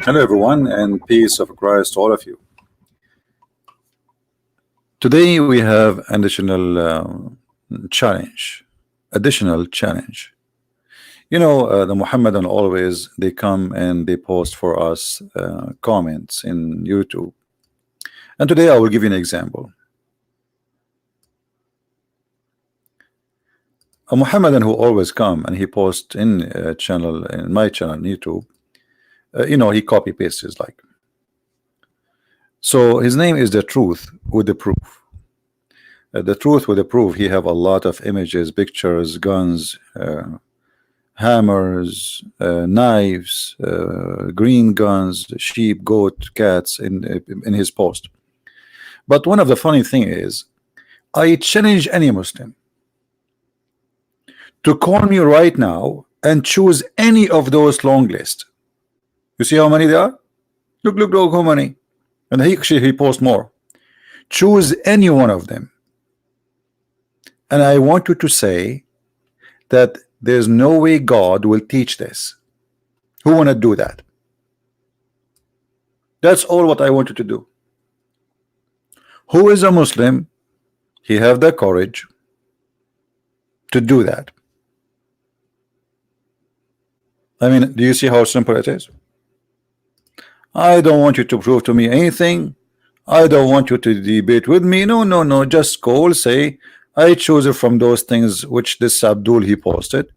Hello, everyone, and peace of Christ to all of you. Today we have challenge. Additional challenge. The Muhammadan always they come and they post for us comments in YouTube. And today I will give you an example. A Muhammadan who always come and he posts in my channel on YouTube. He copy pastes his like. So his name is the truth with the proof. The truth with the proof. He have a lot of images, pictures, guns, hammers, knives, green guns, sheep, goat, cats in his post. But one of the funny thing is, I challenge any Muslim to call me right now and choose any of those long lists. You see how many there are? Look how many. And he posts more. Choose any one of them. And I want you to say that there's no way God will teach this. Who want to do that? That's all what I want you to do. Who is a Muslim? He have the courage to do that. I mean, do you see how simple it is? I don't want you to prove to me anything. I don't want you to debate with me. No. Just call, say, I choose it from those things which this Abdul he posted.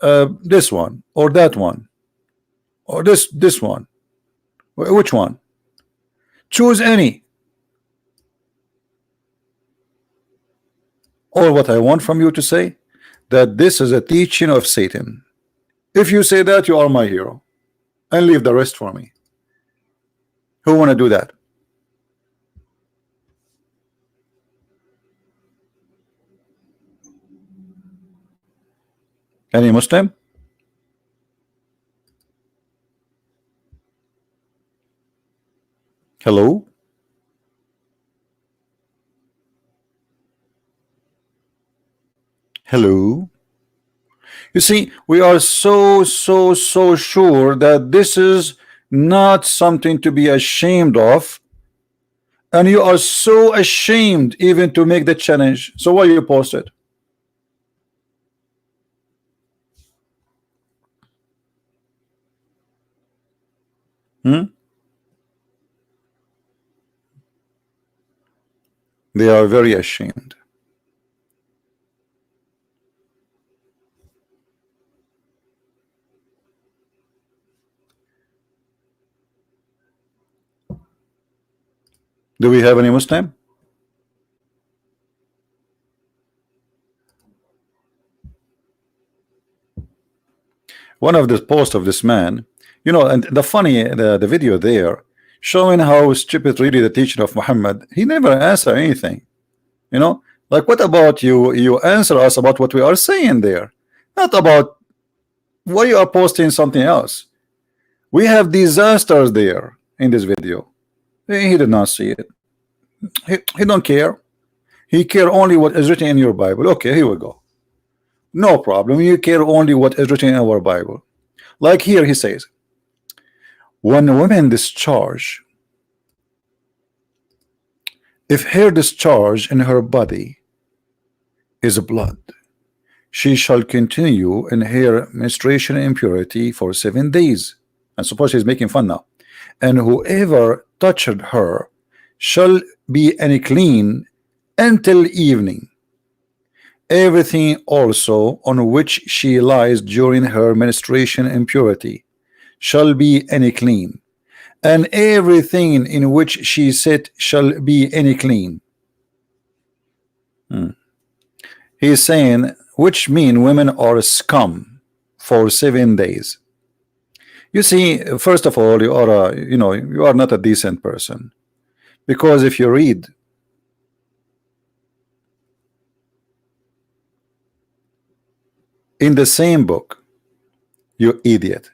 This one or that one or this one. Which one? Choose any. All what I want from you to say that this is a teaching of Satan. If you say that, you are my hero, and leave the rest for me. Who want to do that? Any Muslim? Hello? Hello? You see, we are so sure that this is not something to be ashamed of, and you are so ashamed even to make the challenge. So why you post it? They are very ashamed. Do we have any Muslim? One of the posts of this man, and the video there showing how stupid really the teaching of Muhammad. He never answer anything. Like, what about you answer us about what we are saying there, not about why you are posting something else. We have disasters there in this video. He did not see it. He don't care. He care only what is written in your Bible. Okay, here we go. No problem. You care only what is written in our Bible. Like here he says, when a woman discharge, if her discharge in her body is blood, she shall continue in her menstruation impurity for 7 days. And suppose he's making fun now. And whoever touched her shall be unclean until evening. Everything also on which she lies during her menstruation impurity shall be unclean, and everything in which she sit shall be unclean. He's saying, which mean women are scum for 7 days. You see, first of all, you are not a decent person, because if you read in the same book, you idiot,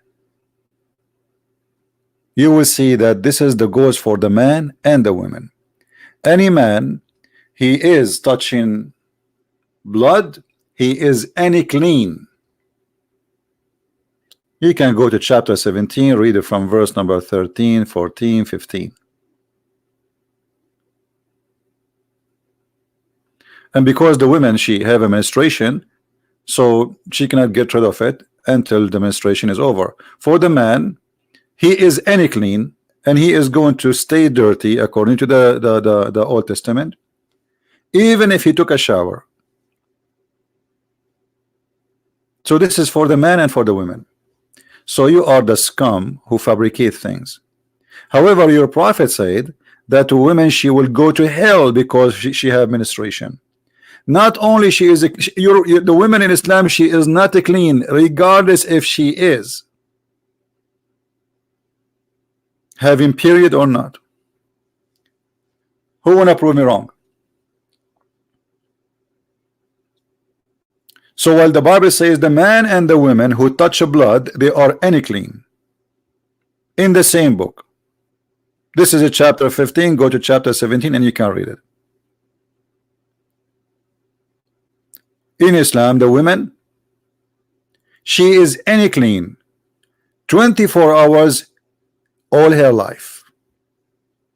you will see that this is the goes for the man and the women. Any man, he is touching blood, he is unclean. You can go to chapter 17, read it from verse number 13, 14, 15. And because the women, she have a menstruation, so she cannot get rid of it until the menstruation is over. For the man, he is any clean, and he is going to stay dirty according to the Old Testament, even if he took a shower. So this is for the man and for the women. So you are the scum who fabricate things. However, your prophet said that to women she will go to hell because she have menstruation. Not only she is the women in Islam, she is not clean regardless if she is having period or not. Who wanna prove me wrong? So while the Bible says the man and the women who touch blood, they are any clean. In the same book. This is a chapter 15, go to chapter 17 and you can read it. In Islam, the woman, she is any clean 24 hours all her life,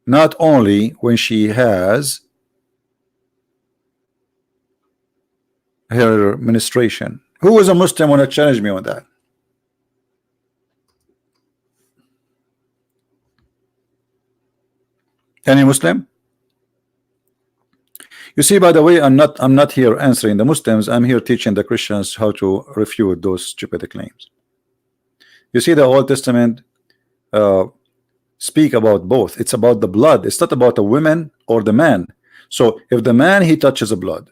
not only when she has her menstruation. Who is a Muslim want to challenge me on that? Any Muslim? You see, by the way, I'm not here answering the Muslims. I'm here teaching the Christians how to refute those stupid claims. You see, the Old Testament speak about both. It's about the blood. It's not about the women or the man. So if the man, he touches a blood,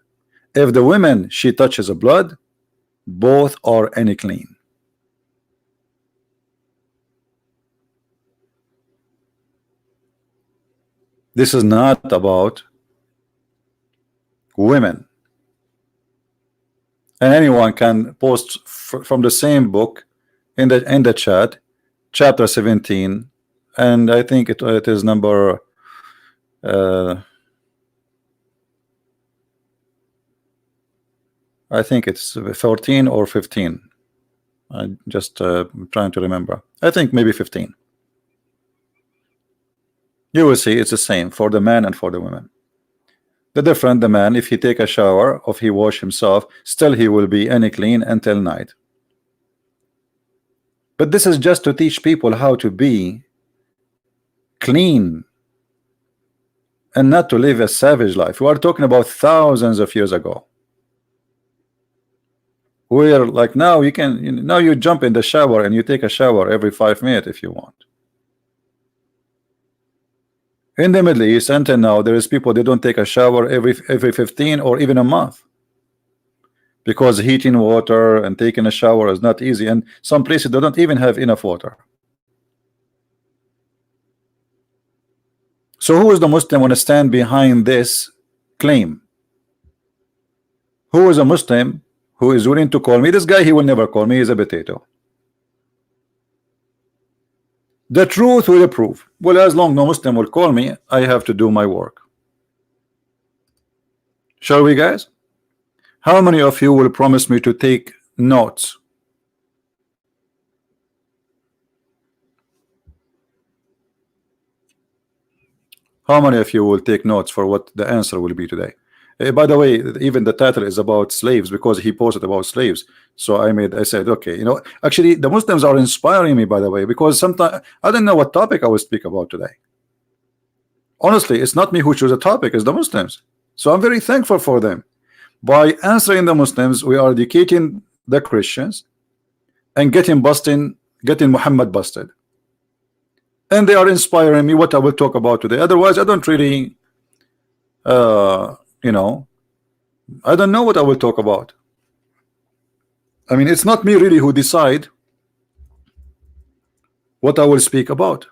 if the woman, she touches a blood, both are any clean. This is not about women. And anyone can post from the same book in the chat, chapter 17, and I think it is number I think it's 14 or 15. I just trying to remember. I think maybe 15. You will see it's the same for the man and for the women. The different, the man, if he take a shower or if he wash himself, still he will be any clean until night. But this is just to teach people how to be clean and not to live a savage life. We are talking about thousands of years ago, where like now you can, now you jump in the shower and you take a shower every 5 minutes if you want. In the Middle East until now, there is people they don't take a shower every 15 or even a month, because heating water and taking a shower is not easy, and some places they don't even have enough water. So who is the Muslim want to stand behind this claim? Who is a Muslim who is willing to call me? This guy, he will never call me, he's a potato. The truth will prove. Well, as long no Muslim will call me, I have to do my work. Shall we, guys? How many of you will promise me to take notes? How many of you will take notes for what the answer will be today? By the way, even the title is about slaves because he posted about slaves. So I said, okay, you know, actually the Muslims are inspiring me, by the way, because sometimes I don't know what topic I will speak about today. Honestly, it's not me who chose a topic, it's the Muslims. So I'm very thankful for them. By answering the Muslims, we are educating the Christians and getting Muhammad busted. And they are inspiring me what I will talk about today. Otherwise, I don't really you know, I don't know what I will talk about. I mean, it's not me really who decide what I will speak about.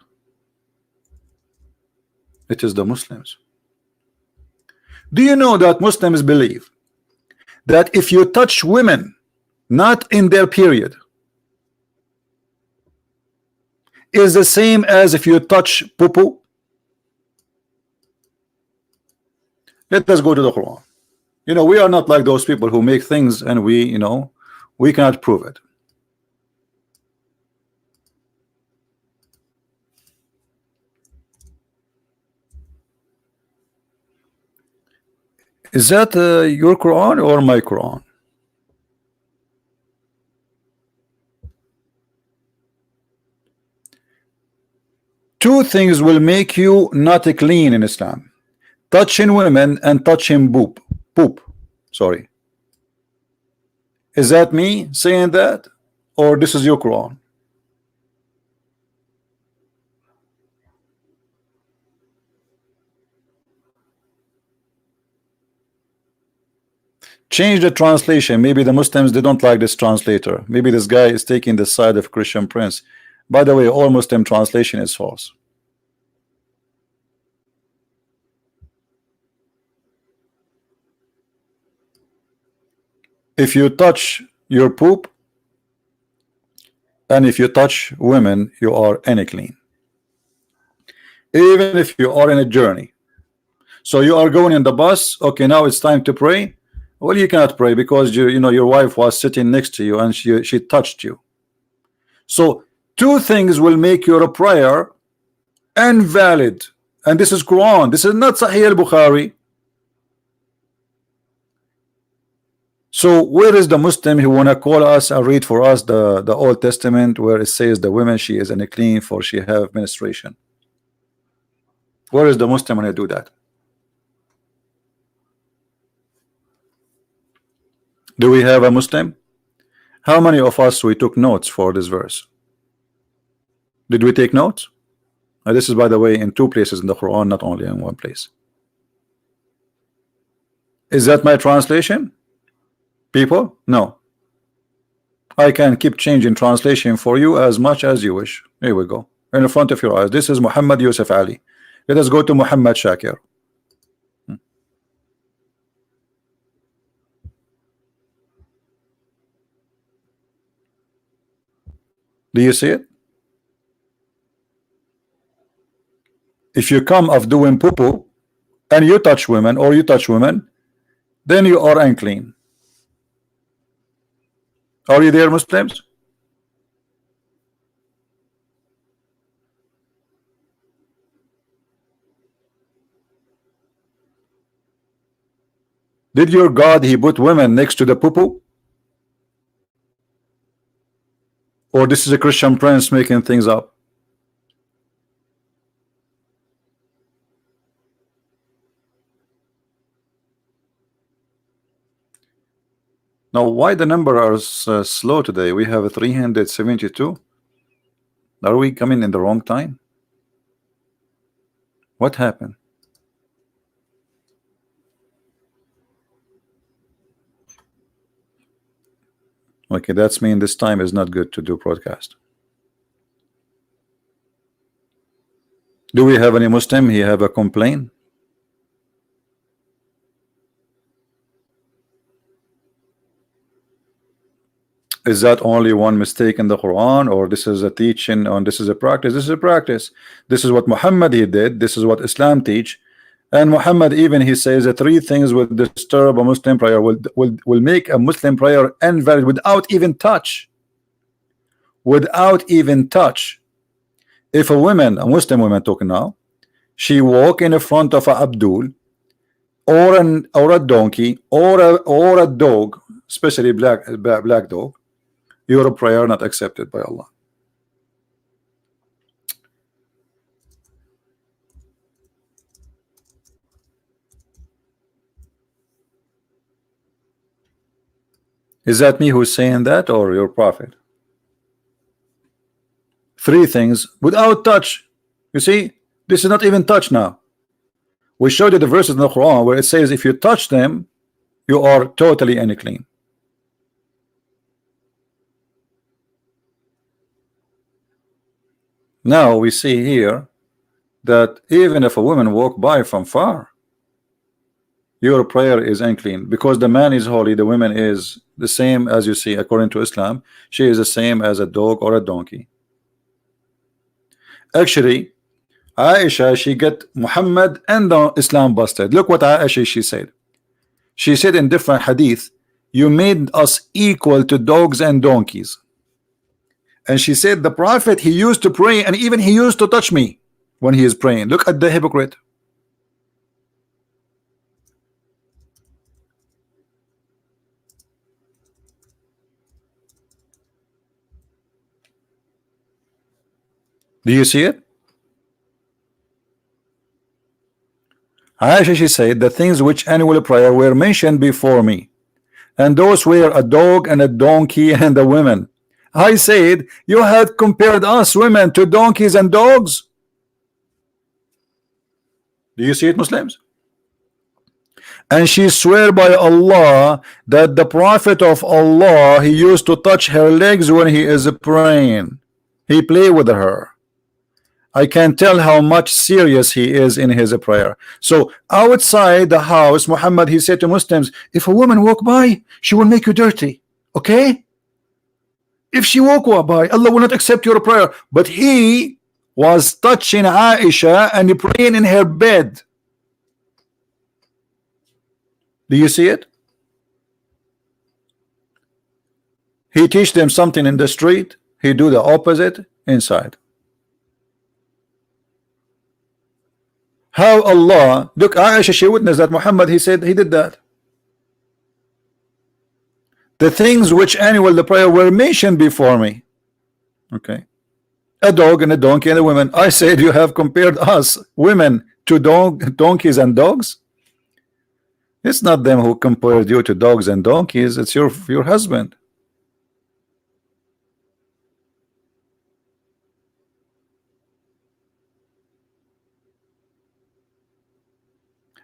It is the Muslims. Do you know that Muslims believe that if you touch women not in their period is the same as if you touch poo-poo? Let us go to the Quran. You know, we are not like those people who make things and we, you know, we cannot prove it. Is that your Quran or my Quran? Two things will make you not clean in Islam: touching women and touching poop. Sorry. Is that me saying that, or this is your Quran? Change the translation. Maybe the Muslims, they don't like this translator. Maybe this guy is taking the side of Christian Prince. By the way, all Muslim translation is false. If you touch your poop and if you touch women, you are unclean. Even if you are in a journey. So you are going in the bus. Okay, now it's time to pray. Well, you cannot pray because you know your wife was sitting next to you and she touched you. So two things will make your prayer invalid, and this is Quran. This is not Sahih al-Bukhari. So where is the Muslim who wanna call us and read for us the Old Testament where it says the woman she is unclean for she have menstruation? Where is the Muslim when I do that? Do we have a Muslim? How many of us we took notes for this verse? Did we take notes? This is, by the way, in two places in the Quran, not only in one place. Is that my translation? People? No. I can keep changing translation for you as much as you wish. Here we go. In front of your eyes. This is Muhammad Yusuf Ali. Let us go to Muhammad Shakir. Do you see it? If you come of doing poo-poo and you touch women or you touch women, then you are unclean. Are you there, Muslims? Did your God he put women next to the poo-poo? Or this is a Christian Prince making things up? Now, why the number are slow today? We have a 372. Are we coming in the wrong time? What happened? Okay, that's mean this time is not good to do broadcast. Do we have any Muslim? He have a complaint? Is that only one mistake in the Quran, or this is a teaching, or this is a practice? This is a practice. This is what Muhammad he did. This is what Islam teach. And Muhammad even he says that three things will disturb a Muslim prayer, will make a Muslim prayer invalid without even touch. Without even touch. If a woman, a Muslim woman talking now, she walk in the front of a Abdul or a donkey or a dog, especially black dog, your prayer not accepted by Allah. Is that me who's saying that, or your prophet? Three things without touch. You see, this is not even touch now. We showed you the verses in the Quran where it says if you touch them, you are totally unclean. Now we see here that even if a woman walk by from far, your prayer is unclean, because the man is holy, the woman is the same as you see according to Islam. She is the same as a dog or a donkey. Actually, Aisha, she get Muhammad and the Islam busted. Look what Aisha she said. She said in different hadith, you made us equal to dogs and donkeys. And she said the prophet he used to pray, and even he used to touch me when he is praying. Look at the hypocrite. Do you see it? Aisha, she said, the things which annual prayer were mentioned before me, and those were a dog and a donkey and a woman. I said, you had compared us women to donkeys and dogs. Do you see it, Muslims? And she swear by Allah that the Prophet of Allah, he used to touch her legs when he is praying. He play with her. I can tell how much serious he is in his prayer. So outside the house, Muhammad, he said to Muslims, if a woman walk by, she will make you dirty. Okay? If she walk by, Allah will not accept your prayer. But he was touching Aisha and praying in her bed. Do you see it? He teach them something in the street, he do the opposite inside. How Allah, look, Aisha, she witnessed that Muhammad, he said he did that. The things which annual the prayer were mentioned before me. Okay. A dog and a donkey and a woman. I said you have compared us women to donkeys and dogs. It's not them who compared you to dogs and donkeys, it's your husband.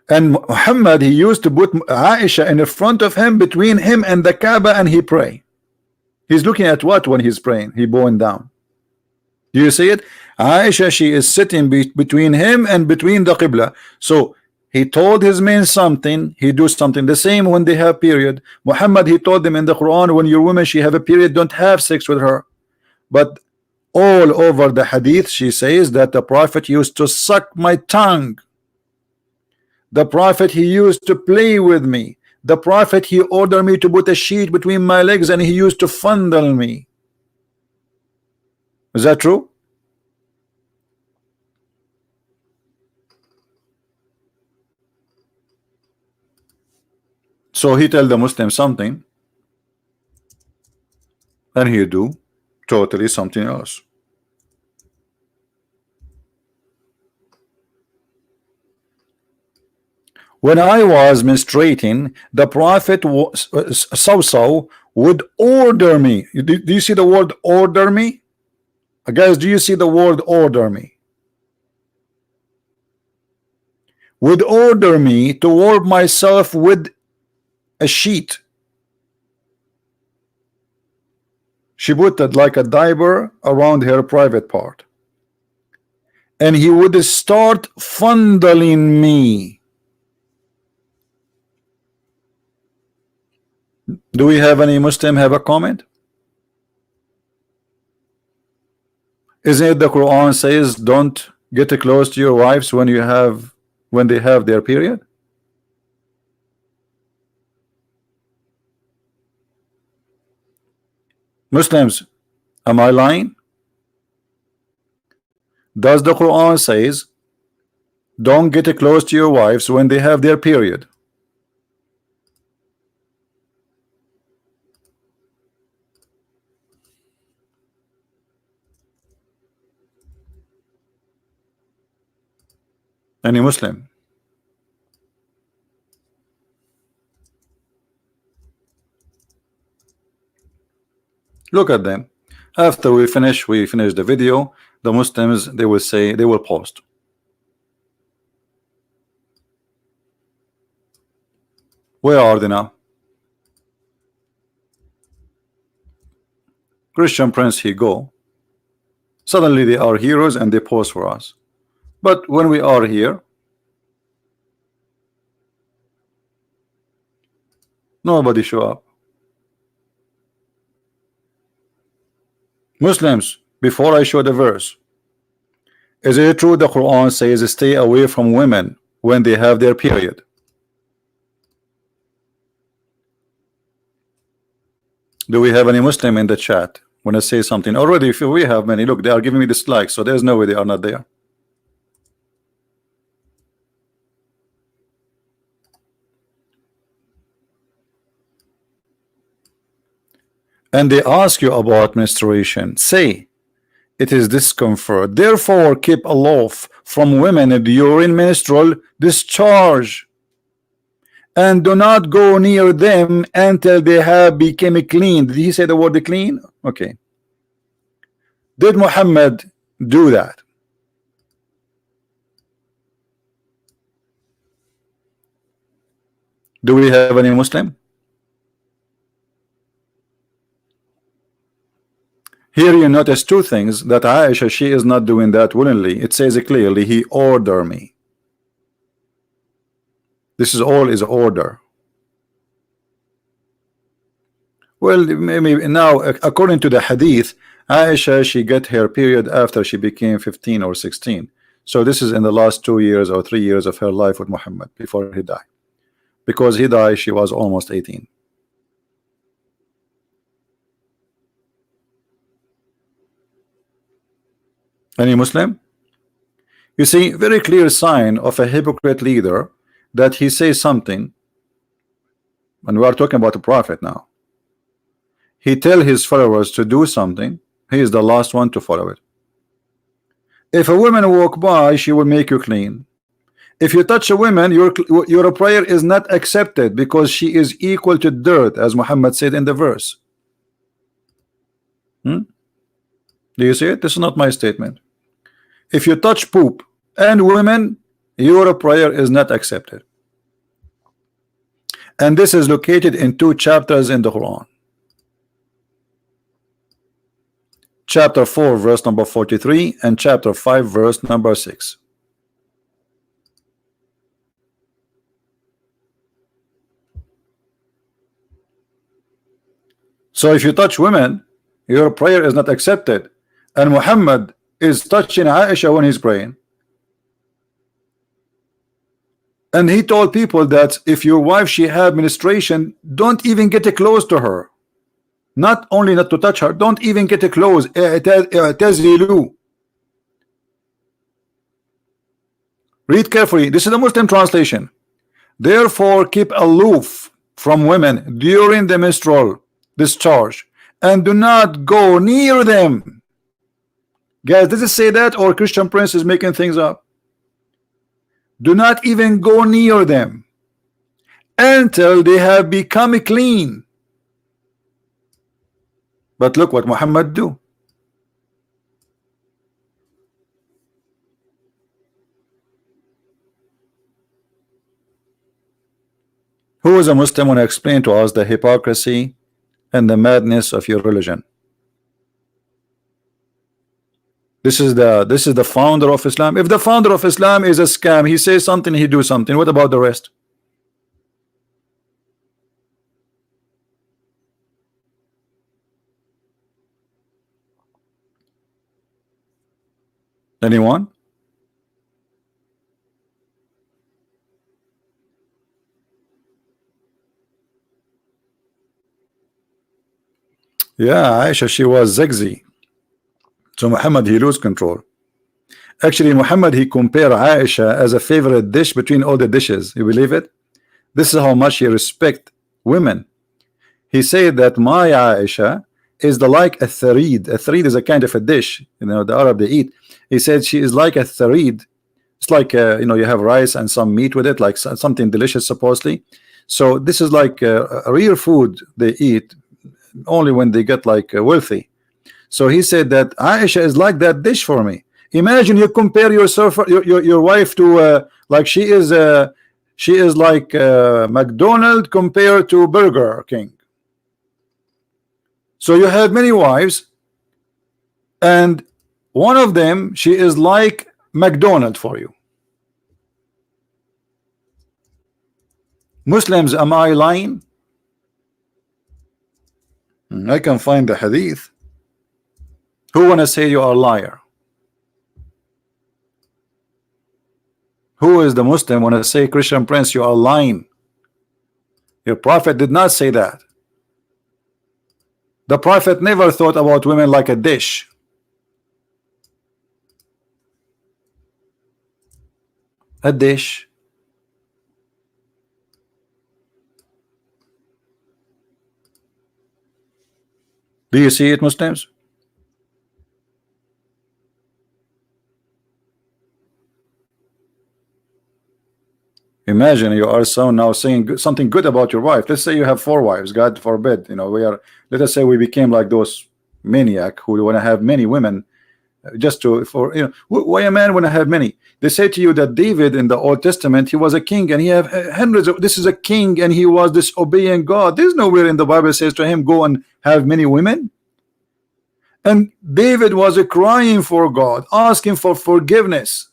And Muhammad, he used to put Aisha in the front of him, between him and the Kaaba, and he pray. He's looking at what when he's praying? He bowing down. Do you see it? Aisha, she is sitting between him and between the Qibla. So he told his men something, he do something. The same when they have period. Muhammad, he told them in the Quran, when your woman she have a period, don't have sex with her. But all over the hadith, she says that the Prophet used to suck my tongue. The Prophet, he used to play with me. The Prophet, he ordered me to put a sheet between my legs, and he used to fondle me. Is that true? So he tell the Muslim something, and he do totally something else. When I was menstruating, the Prophet so would order me. Do you see the word order me? Guys, do you see the word order me? Would order me to warm myself with a sheet. She put it like a diaper around her private part. And he would start fondling me. Do we have any Muslim have a comment? Isn't it the Quran says don't get close to your wives when they have their period? Muslims, am I lying? Does the Quran says don't get close to your wives when they have their period? Any Muslim? Look at them. After we finish the video. The Muslims, they will say, they will post. Where are they now? Christian Prince, he go. Suddenly they are heroes and they post for us. But when we are here, nobody show up. Muslims, before I show the verse, is it true the Quran says stay away from women when they have their period? Do we have any Muslim in the chat when I say something? Already, if we have many, look, they are giving me dislikes, so there's no way they are not there. And they ask you about menstruation. Say, it is discomfort. Therefore, keep aloof from women during menstrual discharge, and do not go near them until they have become clean. Did he say the word clean? Okay. Did Muhammad do that? Do we have any Muslim? Here you notice two things, that Aisha, she is not doing that willingly. It says it clearly, he ordered me. This is all is order. Well, maybe now, according to the hadith, Aisha, she got her period after she became 15 or 16. So this is in the last 2 years or 3 years of her life with Muhammad before he died. Because he died, she was almost 18. Any Muslim? You see, very clear sign of a hypocrite leader, that he says something, and we are talking about the Prophet now. He tell his followers to do something, he is the last one to follow it. If a woman walk by, she will make you clean. If you touch a woman, your prayer is not accepted, because she is equal to dirt, as Muhammad said in the verse. Do you see it? This is not my statement. If you touch poop and women, your prayer is not accepted. And this is located in 2 chapters in the Quran. Chapter 4 verse number 43 and chapter 5 verse number 6. So if you touch women, your prayer is not accepted, and Muhammad is touching Aisha when he's praying, and he told people that if your wife she had menstruation, don't even get close to her. Not only not to touch her, don't even get close. Read carefully. This is the Muslim translation. Therefore, keep aloof from women during the menstrual discharge, and do not go near them. Guys, does it say that, or Christian Prince is making things up? Do not even go near them until they have become clean. But look what Muhammad do. Who is a Muslim when I explain to us the hypocrisy and the madness of your religion? This is the founder of Islam. If the founder of Islam is a scam, he says something, he do something. What about the rest? Anyone? Yeah, Aisha, she was zigzag. So Muhammad, he lose control. Actually, Muhammad, he compare Aisha as a favorite dish between all the dishes. You believe it? This is how much he respect women. He said that my Aisha is the like a tharid. A tharid is a kind of a dish, you know, the Arab they eat. He said she is like a tharid. It's like you know, you have rice and some meat with it, like something delicious supposedly. So this is like a real food they eat only when they get like wealthy. So he said that Aisha is like that dish for me. Imagine you compare yourself, your wife to like she is like McDonald compared to Burger King. So you have many wives, and one of them, she is like McDonald for you. Muslims, am I lying? I can find the hadith. Who wanna say you are a liar? Who is the Muslim wanna say, Christian Prince, you are lying? Your prophet did not say that. The prophet never thought about women like a dish. A dish. Do you see it, Muslims? Imagine you are so now saying something good about your wife. Let's say you have 4 wives, God forbid. We are. Let us say we became like those maniac who want to have many women, just to for why a man want to have many. They say to you that David in the Old Testament, he was a king and he have hundreds of. This is a king and he was disobeying God. There's nowhere in the Bible says to him go and have many women. And David was crying for God, asking for forgiveness.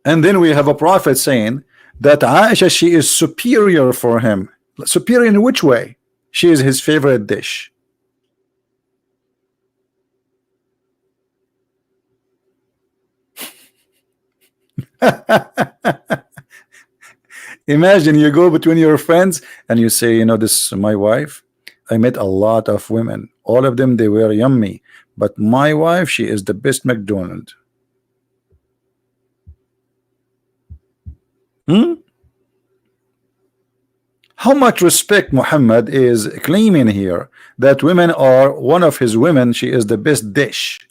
And then we have a prophet saying that Aisha, she is superior for him. Superior in which way? She is his favorite dish. Imagine you go between your friends and you say, this is my wife. I met a lot of women. All of them, they were yummy. But my wife, she is the best McDonald's. How much respect Muhammad is claiming here that women are one of his women, she is the best dish.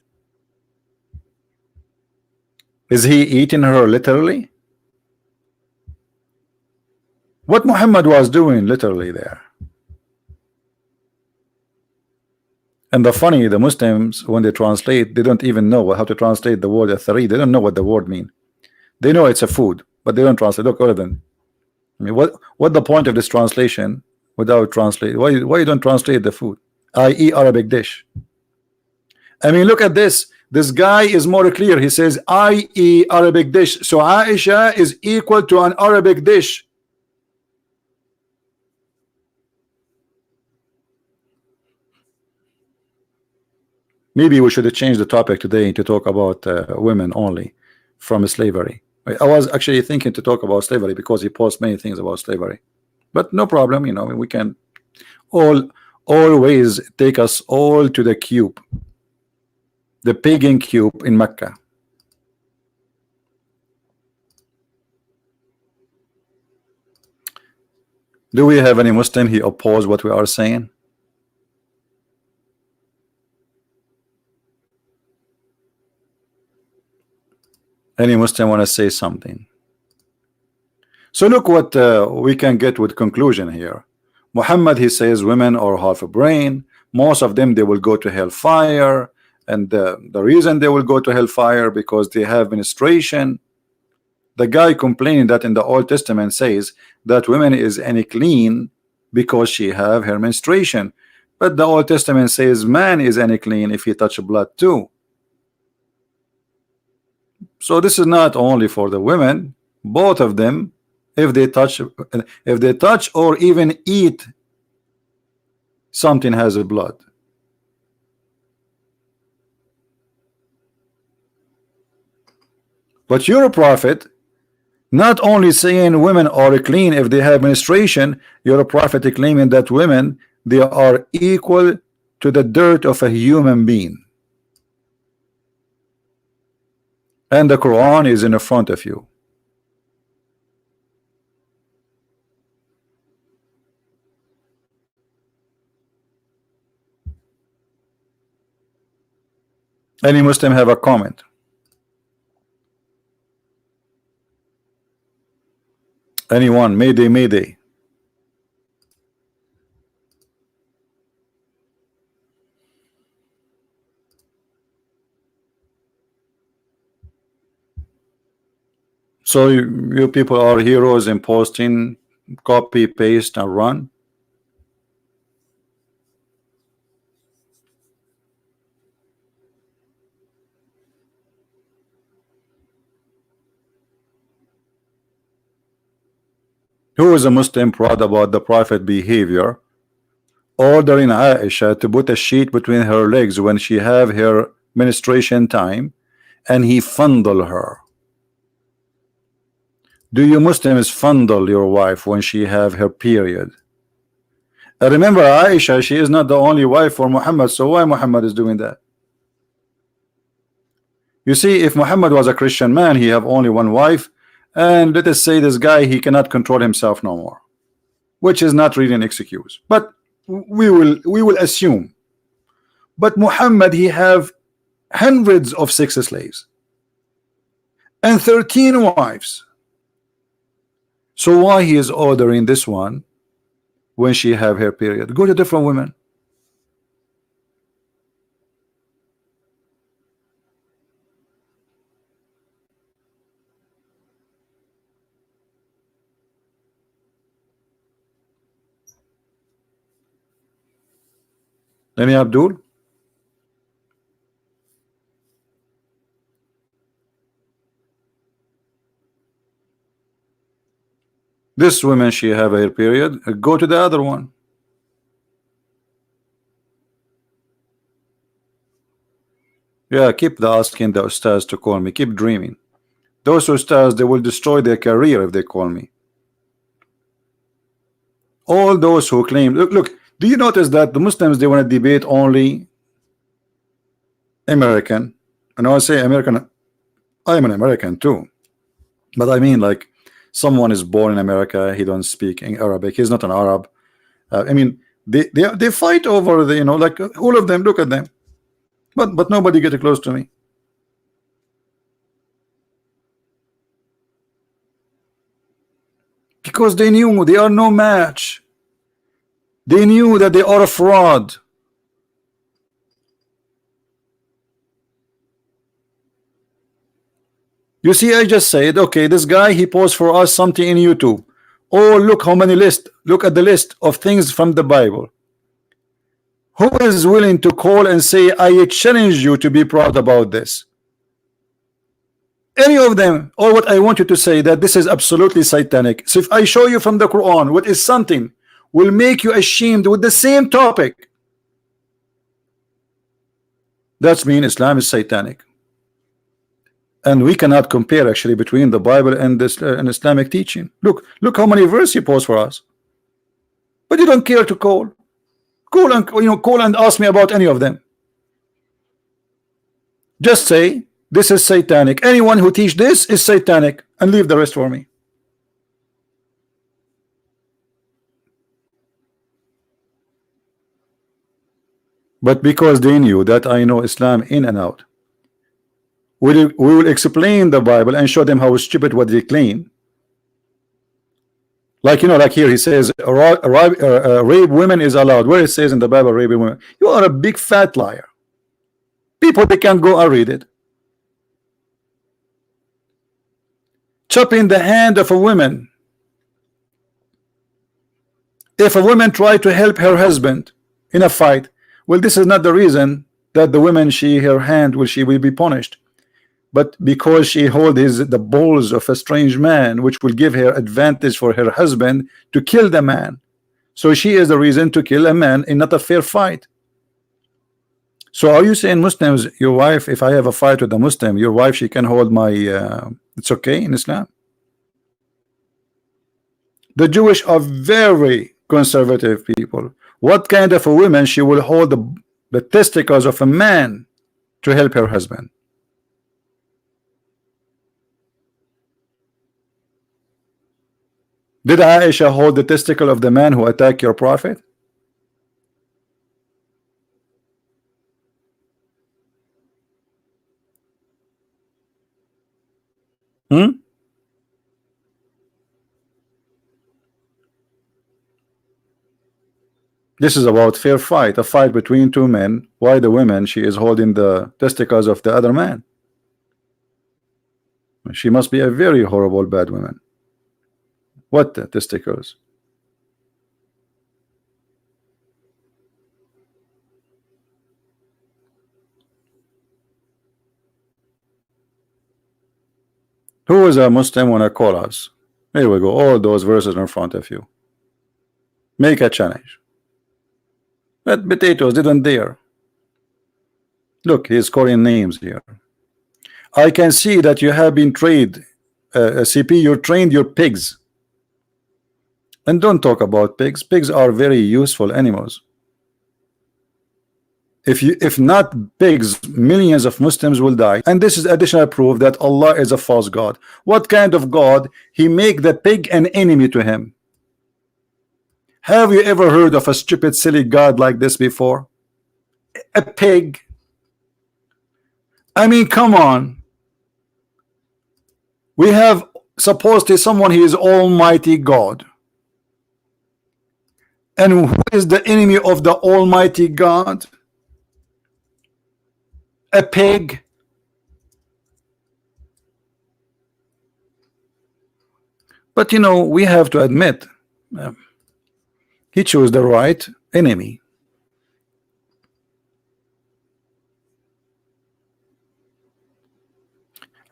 Is he eating her literally? What Muhammad was doing literally there. And the Muslims, when they translate, they don't even know how to translate the word athari. They don't know what the word mean. They know it's a food, but they don't translate. Look, Oradan. I mean, what the point of this translation without translate? Why you don't translate the food, i.e. Arabic dish? I mean, look at this. This guy is more clear. He says, i.e. Arabic dish. So Aisha is equal to an Arabic dish. Maybe we should change the topic today to talk about women only from slavery. I was actually thinking to talk about slavery because he posts many things about slavery, but no problem. We can always take us all to the cube, the pagan cube in Mecca. Do we have any Muslim he oppose what we are saying? Any Muslim want to say something? So look what we can get with conclusion here. Muhammad, he says women are half a brain. Most of them, they will go to hellfire. And the reason they will go to hellfire because they have menstruation. The guy complaining that in the Old Testament says that women is unclean because she have her menstruation. But the Old Testament says man is unclean if he touch blood too. So this is not only for the women, both of them, if they touch or even eat something has a blood. But your prophet not only saying women are clean if they have menstruation, your prophet claiming that women, they are equal to the dirt of a human being. And the Quran is in front of you. Any Muslim have a comment? Anyone? Mayday, mayday. So you people are heroes in posting, copy, paste, and run. Who is a Muslim proud about the Prophet behavior, ordering Aisha to put a sheet between her legs when she have her menstruation time, and he fondle her? Do you Muslims fondle your wife when she have her period? Remember, Aisha, she is not the only wife for Muhammad, so why Muhammad is doing that? You see, if Muhammad was a Christian man, he have only one wife, and let us say this guy, he cannot control himself no more, which is not really an excuse, but we will assume But Muhammad, he have hundreds of sex slaves and 13 wives. So why he is ordering this one when she have her period? Go to different women. Any Abdul? This woman, she have her period. Go to the other one. Yeah, keep the asking the ustaz to call me. Keep dreaming. Those ustaz, they will destroy their career if they call me. All those who claim, look, do you notice that the Muslims, they want to debate only American? And I say American, I am an American too, but I mean, like, someone is born in America, he don't speak in Arabic, he's not an Arab. I mean, they fight over the, like, all of them. Look at them, but nobody get close to me. Because they knew they are no match. They knew that they are a fraud. You see, I just said, okay, this guy, he posts for us something in YouTube. Oh, look how many lists. Look at the list of things from the Bible. Who is willing to call and say, I challenge you to be proud about this? Any of them, or what I want you to say that this is absolutely satanic. So if I show you from the Quran what is something will make you ashamed with the same topic, that's mean Islam is satanic. And we cannot compare actually between the Bible and this and Islamic teaching. Look how many verses he posts for us. But you don't care to call and ask me about any of them. Just say this is satanic. Anyone who teach this is satanic, and leave the rest for me. But because they knew that I know Islam in and out, we will explain the Bible and show them how stupid what they claim. Like, like here he says rape women is allowed. Where it says in the Bible rape women? You are a big fat liar. People, they can't go and read it. Chopping the hand of a woman. If a woman try to help her husband in a fight, well, this is not the reason that the woman, her hand will be punished, but because she holds the balls of a strange man, which will give her advantage for her husband to kill the man. So she is the reason to kill a man in not a fair fight. So are you saying Muslims, your wife, if I have a fight with a Muslim, your wife, she can hold my it's okay in Islam? The Jewish are very conservative people. What kind of a woman she will hold the testicles of a man to help her husband? Did Aisha hold the testicle of the man who attacked your prophet? This is about fair fight, a fight between two men. Why the woman, she is holding the testicles of the other man? She must be a very horrible bad woman. What the testicles? Who is a Muslim wanna call us? Here we go, all those verses in front of you. Make a challenge. But potatoes didn't dare. Look, he's calling names here. I can see that you have been trained, CP, you trained your pigs. And don't talk about pigs. Pigs are very useful animals. If not pigs, millions of Muslims will die. And this is additional proof that Allah is a false God. What kind of God? He make the pig an enemy to him. Have you ever heard of a stupid silly God like this before? A pig. I mean, come on. We have supposed to someone, he is Almighty God. And who is the enemy of the Almighty God? A pig. But you know, we have to admit, he chose the right enemy.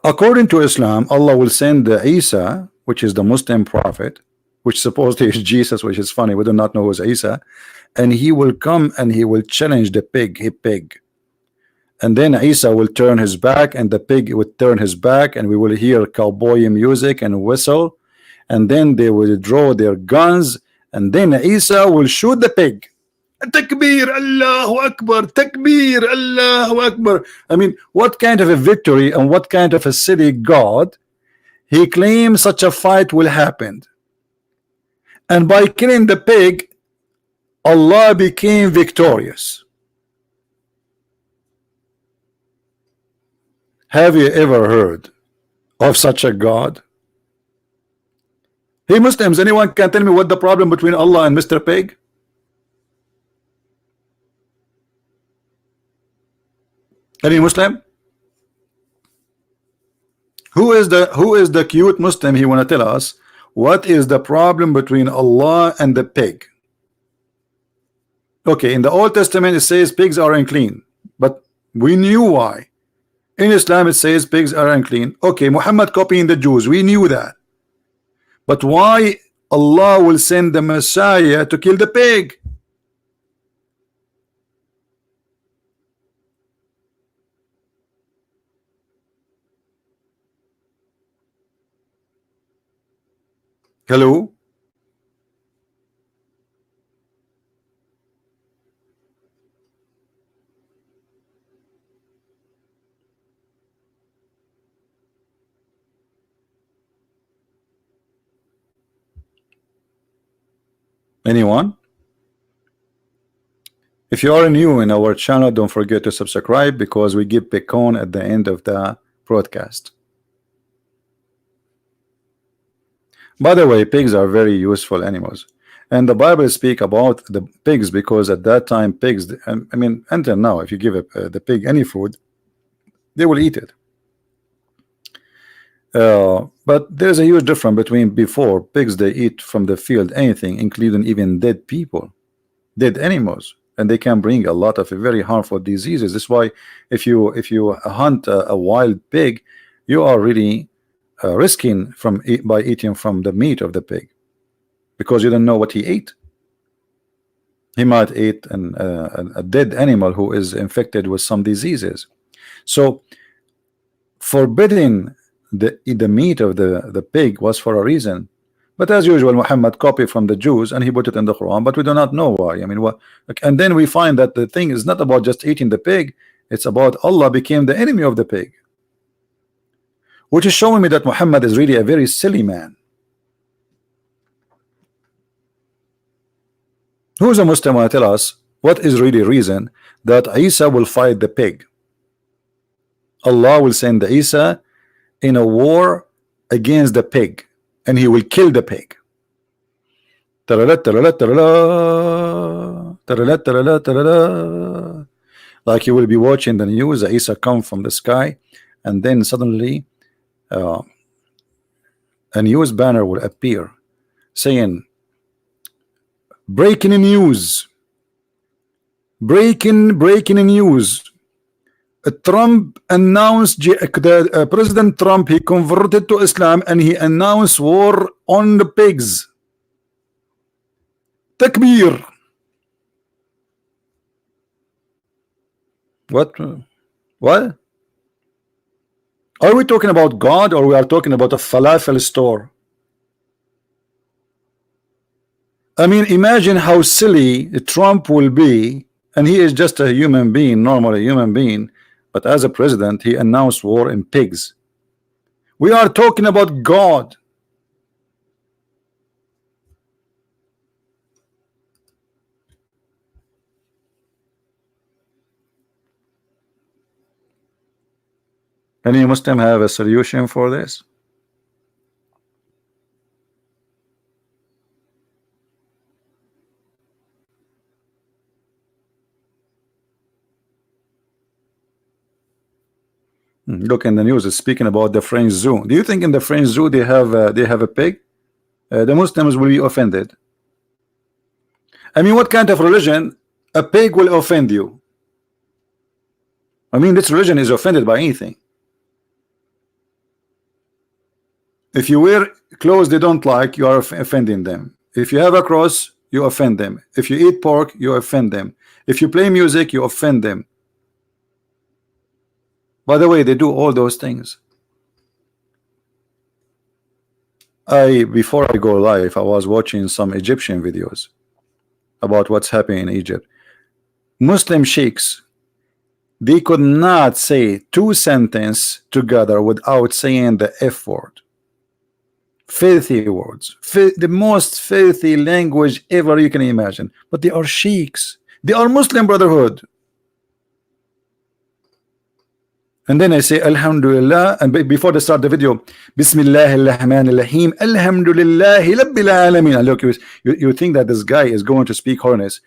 According to Islam, Allah will send Isa, which is the Muslim prophet, which supposedly is Jesus, which is funny, we do not know who's Isa, and he will come and he will challenge the pig, a pig. And then Isa will turn his back and the pig would turn his back, and we will hear cowboy music and whistle, and then they will draw their guns, and then Isa will shoot the pig. Takbir, Allahu Akbar, Takbir, Allahu Akbar. I mean, what kind of a victory and what kind of a silly God he claims such a fight will happen? And by killing the pig, Allah became victorious. Have you ever heard of such a God? Hey Muslims, anyone can tell me what the problem between Allah and Mr. Pig? Any Muslim? Who is the cute Muslim? He want to tell us what is the problem between Allah and the pig? Okay, in the Old Testament it says pigs are unclean, but we knew why. In Islam it says pigs are unclean. Okay, Muhammad copying the Jews, we knew that. But why Allah will send the Messiah to kill the pig? Hello? Anyone? If you are new in our channel, don't forget to subscribe, because we give pecan at the end of the broadcast. By the way, pigs are very useful animals, and the Bible speak about the pigs because at that time pigs, I mean until now, if you give the pig any food, they will eat it. But there's a huge difference between before. Pigs, they eat from the field anything, including even dead people, dead animals, and they can bring a lot of very harmful diseases. That's why if you hunt a wild pig, you are really risking by eating from the meat of the pig, because you don't know what he ate. He might eat a dead animal who is infected with some diseases. So forbidding the meat of the pig was for a reason. But as usual, Muhammad copied from the Jews and he put it in the Quran, but we do not know why. I mean, what? And then we find that the thing is not about just eating the pig, it's about Allah became the enemy of the pig, which is showing me that Muhammad is really a very silly man. Who is a Muslim want to tell us what is really reason that Isa will fight the pig? Allah will send Isa in a war against the pig, and he will kill the pig. Like you will be watching the news, Isa come from the sky, and then suddenly a news banner will appear saying, breaking news, breaking news, Trump announced President Trump, he converted to Islam and he announced war on the pigs. Takbir. What are we talking about? God, or we are talking about a falafel store? I mean, imagine how silly Trump will be, and he is just a human being, normally a human being, but as a president he announced war in pigs. We are talking about God. Any Muslim have a solution for this? Look in the news, it's speaking about the French zoo. Do you think in the French zoo they have a pig? The Muslims will be offended. I mean, what kind of religion a pig will offend you? I mean, this religion is offended by anything. If you wear clothes they don't like, you are offending them. If you have a cross, you offend them. If you eat pork, you offend them. If you play music, you offend them. By the way, they do all those things. Before I go live, I was watching some Egyptian videos about what's happening in Egypt. Muslim sheikhs, they could not say two sentences together without saying the F word. Filthy words, the most filthy language ever you can imagine. But they are sheikhs, they are Muslim Brotherhood. And then I say Alhamdulillah, and before they start the video, Bismillah ar-Rahman ar-Rahim, Alhamdulillahi Rabbil Alamin. Look, you think that this guy is going to speak holiness.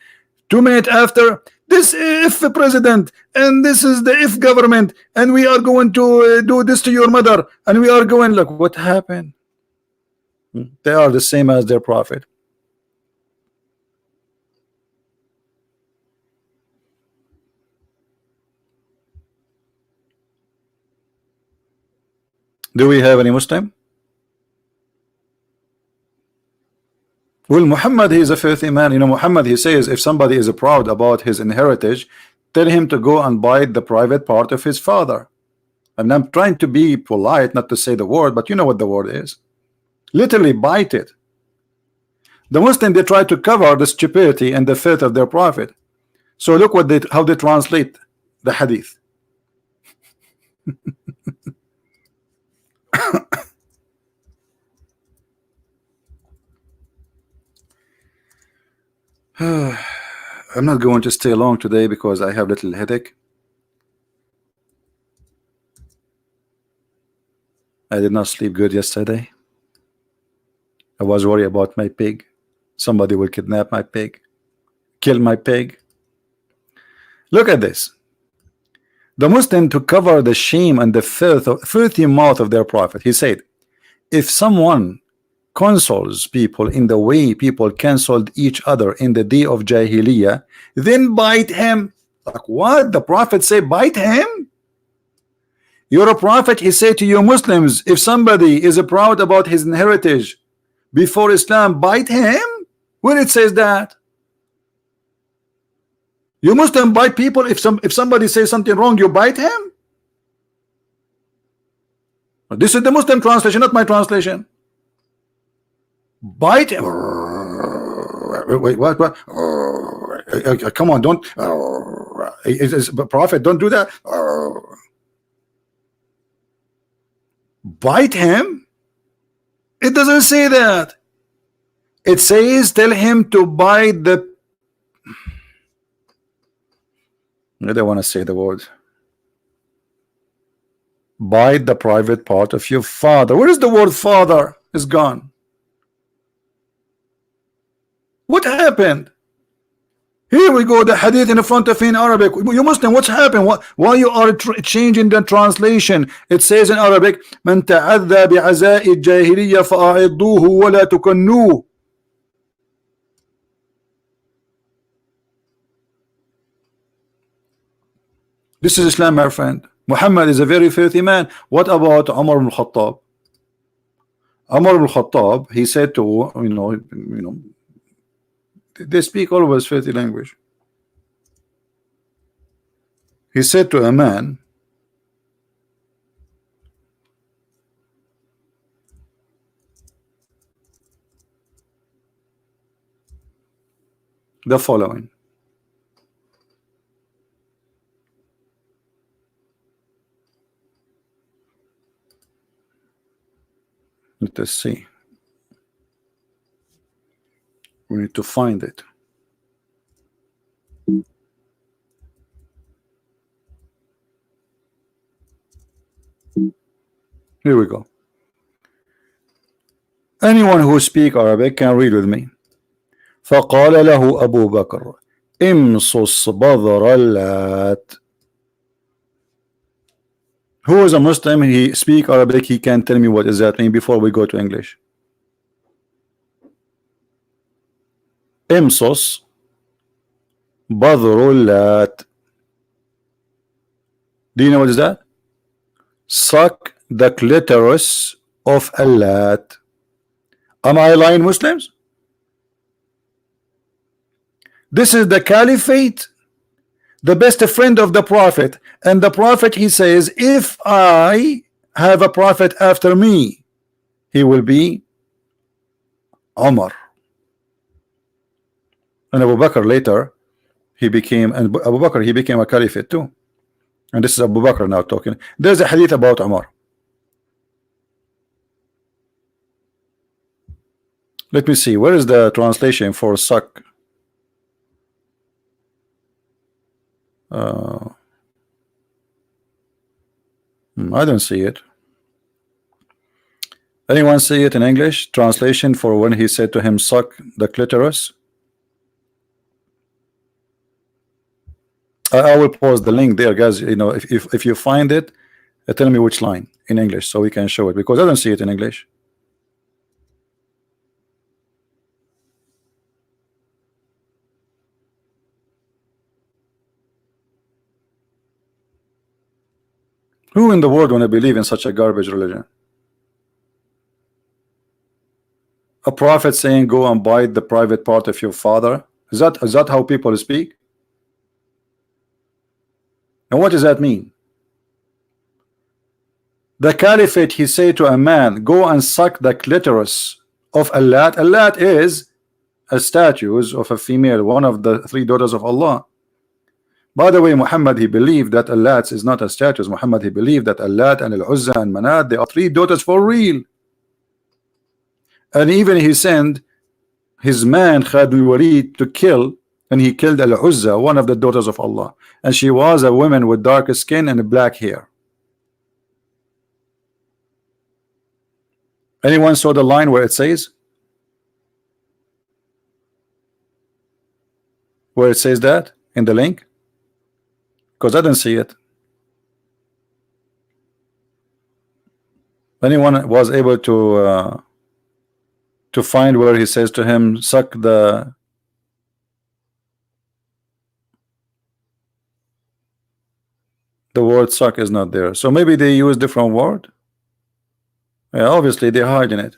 2 minutes after, this if president, and this is the if government, and we are going to do this to your mother, and we are going, look what happened. They are the same as their prophet. Do we have any Muslim? Well, Muhammad, he is a filthy man. You know, Muhammad, he says if somebody is proud about his inheritance, tell him to go and bite the private part of his father. And I'm trying to be polite, not to say the word, but you know what the word is. Literally bite it. The Muslim, they try to cover the stupidity and the filth of their prophet. So look what how they translate the hadith. I'm not going to stay long today because I have a little headache. I did not sleep good yesterday. I was worried about my pig. Somebody will kidnap my pig, kill my pig. Look at this. The Muslim, to cover the shame and the filthy mouth of their prophet, he said, if someone consoles people in the way people canceled each other in the day of Jahiliyyah, then bite him. Like what? The prophet say bite him? You're a prophet. He said to you Muslims, if somebody is proud about his heritage before Islam, bite him? Where it says that? You Muslim bite people. If somebody says something wrong, you bite him? This is the Muslim translation, not my translation. Bite him. Wait, what? Come on, don't. Prophet, don't do that. Bite him? It doesn't say that. It says tell him to bite the. I don't want to say the word. Bite the private part of your father. Where is the word father? It's gone. What happened? Here we go, the hadith in front of in Arabic. You Muslim, what's happened? Why you are changing the translation? It says in Arabic, "Man ta'adha bi'aza'i al-jahiliyya fa'a'idduhu wa la tukannuhu." This is Islam, my friend. Muhammad is a very filthy man. What about Umar ibn Khattab? Umar ibn Khattab, he said to you know, they speak always filthy language. He said to a man, the following. Let us see. We need to find it. Here we go. Anyone who speak Arabic can read with me. فقال له أبو بكر امصص بذر اللات. Who is a Muslim? He speak Arabic. He can tell me what does that mean before we go to English. امصص بذر اللات. Do you know what is that? Suck the clitoris of Allat. Am I lying, Muslims? This is the caliphate, the best friend of the prophet, and the prophet, he says, if I have a prophet after me, he will be Umar. And Abu Bakr later, he became a caliphate too. And this is Abu Bakr now talking. There's a hadith about Umar. Let me see, where is the translation for suck? I don't see it. Anyone see it in English? Translation for when he said to him, suck the clitoris? I will post the link there, guys. You know, if you find it, tell me which line in English so we can show it, because I don't see it in English. Who in the world want to believe in such a garbage religion? A prophet saying go and bite the private part of your father? Is that how people speak? And what does that mean? The caliphate, he said to a man, go and suck the clitoris of Allat. Allat is a statue of a female, one of the three daughters of Allah. By the way, Muhammad, he believed that Allat is not a statue. Muhammad, he believed that Allat and Al-Uzza and Manat, they are three daughters for real. And even he sent his man Khalid bin Walid to kill, and he killed Al-Uzza, one of the daughters of Allah, and she was a woman with dark skin and black hair. Anyone saw the line where it says that in the link? Because I didn't see it. Anyone was able to find where he says to him, suck the word suck is not there. So maybe they use different word. Yeah, obviously they're hiding it.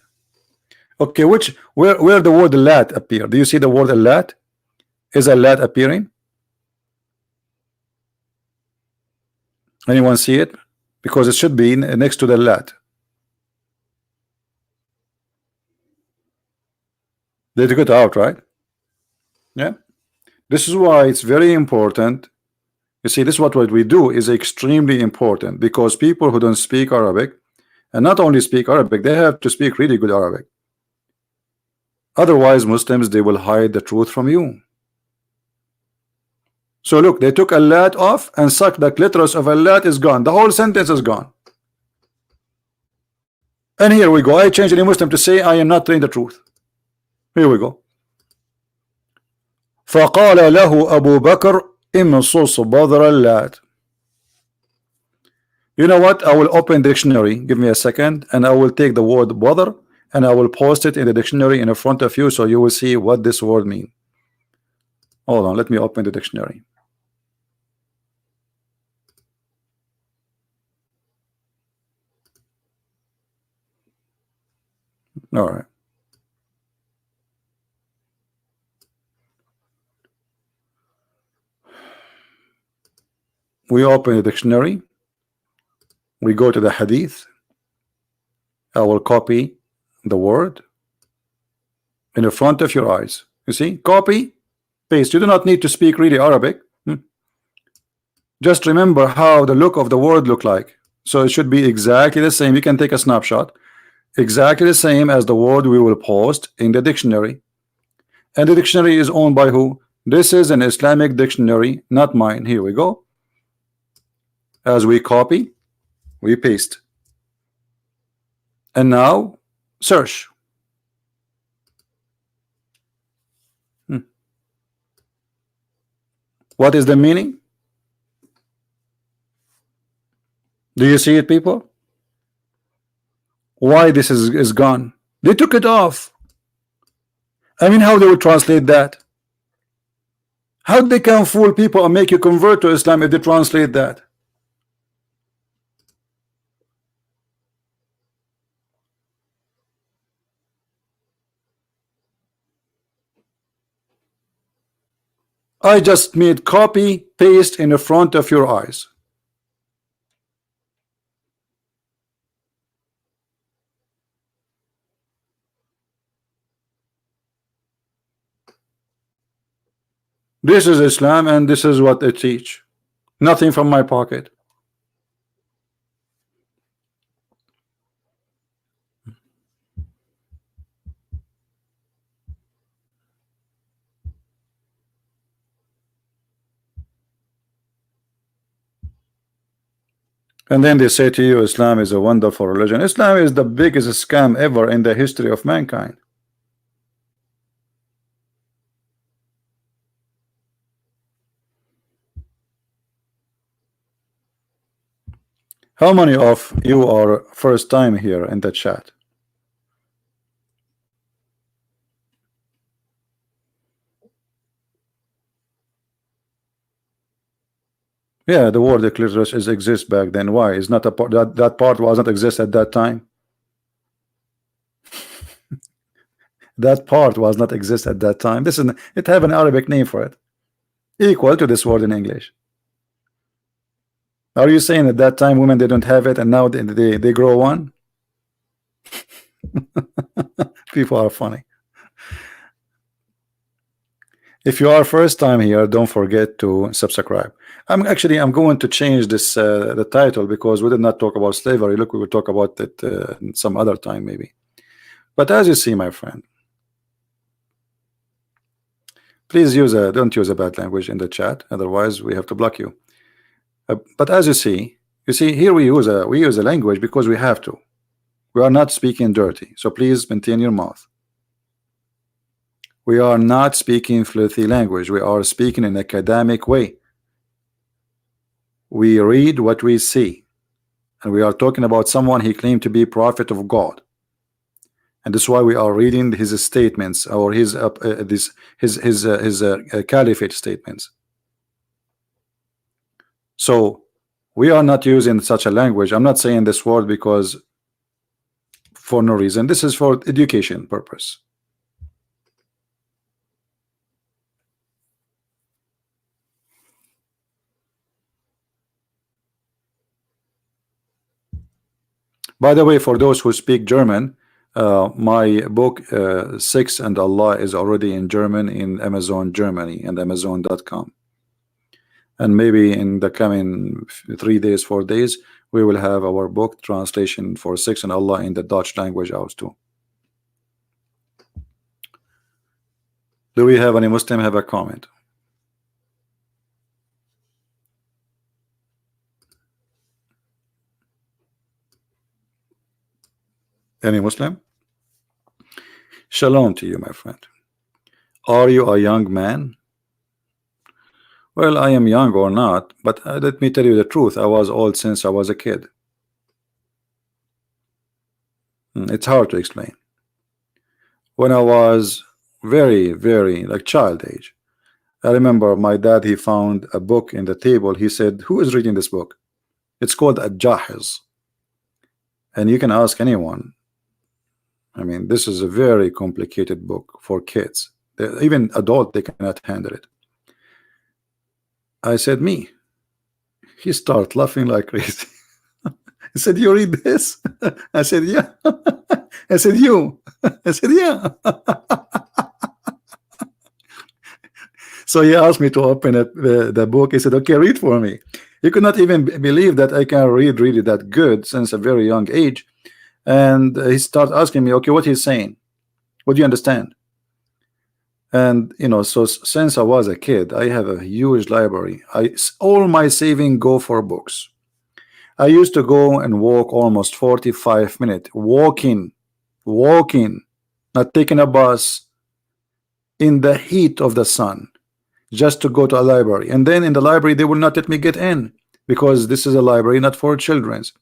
Okay, where the word lat appear? Do you see the word lat? Is a lat appearing? Anyone see it? Because it should be next to the lat. They took it out, right? Yeah. This is why it's very important. You see, this is what we do is extremely important, because people who don't speak Arabic, and not only speak Arabic, they have to speak really good Arabic. Otherwise, Muslims, they will hide the truth from you. So look, they took Allat off and sucked the clitoris of Allat is gone. The whole sentence is gone. And here we go. I change any Muslim to say I am not telling the truth. Here we go. فقال له أبو بكر امصص بذر اللات. You know what? I will open dictionary. Give me a second, and I will take the word bother and I will post it in the dictionary in front of you, so you will see what this word means. Hold on, let me open the dictionary. All right. We open the dictionary. We go to the hadith. I will copy the word in the front of your eyes. You see? Copy, paste. You do not need to speak really Arabic. Just remember how the look of the word look like. So it should be exactly the same. You can take a snapshot. Exactly the same as the word we will post in the dictionary. And the dictionary is owned by who? This is an Islamic dictionary, not mine. Here we go. As we copy, we paste. And now search. What is the meaning? Do you see it, people? Why this is gone? They took it off. I mean, how they would translate that? How they can fool people and make you convert to Islam if they translate that? I just made copy paste in the front of your eyes. This is Islam and this is what they teach. Nothing from my pocket. And then they say to you Islam is a wonderful religion. Islam is the biggest scam ever in the history of mankind. How many of you are first time here in the chat? Yeah, the word clitoris is exists back then. Why? Is not a part that part was not exist at that time. That part was not exist at that time. This is it have an Arabic name for it, equal to this word in English. Are you saying at that time women they don't have it and now they grow one? People are funny. If you are first time here, don't forget to subscribe. I'm going to change this the title because we did not talk about slavery. Look, we will talk about it some other time maybe. But as you see, my friend, please don't use a bad language in the chat, otherwise we have to block you. But as you see here we use a language because we have to. We are not speaking dirty, so please maintain your mouth. We are not speaking filthy language. We are speaking in an academic way. We read what we see, and we are talking about someone he claimed to be prophet of God, and that's why we are reading his statements or his caliphate statements. So we are not using such a language. I'm not saying this word because for no reason. This is for education purpose. By the way, for those who speak German, my book Sex and Allah is already in German in Amazon Germany and Amazon.com. And maybe in the coming 3 days, 4 days, we will have our book translation for Sex and Allah in the Dutch language out too. Do we have any Muslim have a comment? Any Muslim? Shalom to you, my friend. Are you a young man? Well, I am young or not, but let me tell you the truth. I was old since I was a kid. It's hard to explain. When I was very, very like child age, I remember my dad, he found a book in the table. He said, who is reading this book? It's called Al-Jahiz. And you can ask anyone. I mean, this is a very complicated book for kids. Even adult, they cannot handle it. I said, me. He started laughing like crazy. He said, you read this? I said, yeah. I said, you? I said, yeah. So he asked me to open the book. He said, okay, read for me. He could not even believe that I can read really that good since a very young age. And he started asking me, okay, what he's saying? What do you understand? And you know, so since I was a kid, I have a huge library. All my saving go for books. I used to go and walk almost 45 minutes, walking, not taking a bus, in the heat of the sun, just to go to a library. And then in the library they will not let me get in, because this is a library not for children's.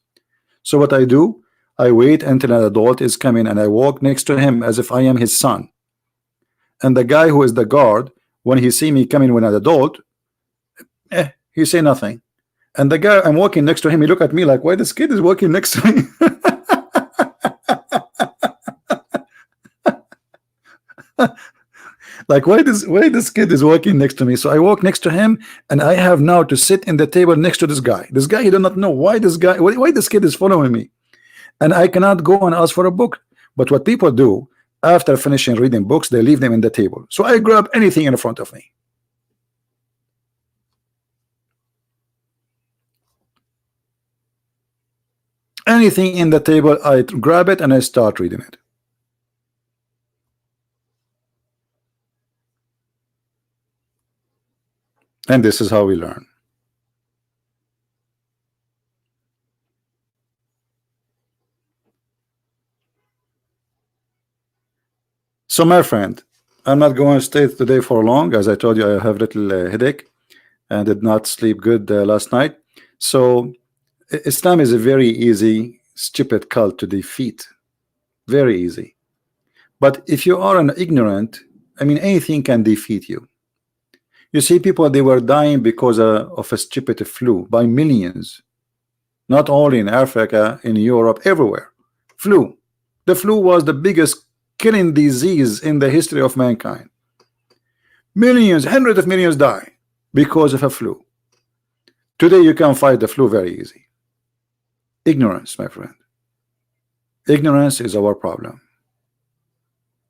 So what I do, I wait until an adult is coming, and I walk next to him as if I am his son. And the guy who is the guard, when he see me coming with an adult, he say nothing. And the guy I'm walking next to him, he look at me like, why this kid is walking next to me? Like, why this kid is walking next to me? So I walk next to him, and I have now to sit in the table next to this guy. This guy, he do not know why this kid is following me, and I cannot go and ask for a book. But what people do after finishing reading books, they leave them in the table. So I grab anything in front of me. Anything in the table, I grab it and I start reading it. And this is how we learn. So my friend, I'm not going to stay today for long. As I told you, I have little headache and did not sleep good last night. So Islam is a very easy, stupid cult to defeat. Very easy. But if you are an ignorant, I mean, anything can defeat you. You see, people, they were dying because of a stupid flu by millions. Not only in Africa, in Europe, everywhere. Flu. The flu was the biggest killing disease in the history of mankind. Millions, hundreds of millions die because of a flu. Today you can fight the flu very easy. Ignorance, my friend. Ignorance is our problem.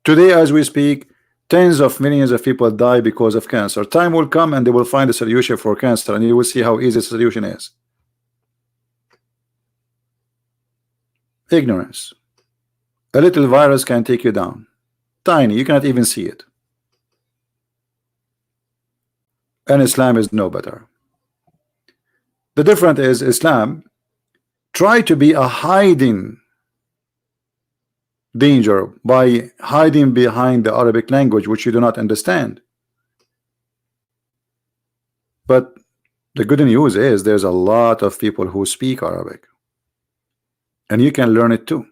Today, as we speak, tens of millions of people die because of cancer. Time will come and they will find a solution for cancer, and you will see how easy the solution is. Ignorance. A little virus can take you down. Tiny, you cannot even see it. And Islam is no better. The difference is Islam try to be a hiding danger by hiding behind the Arabic language, which you do not understand. But the good news is there's a lot of people who speak Arabic, and you can learn it too.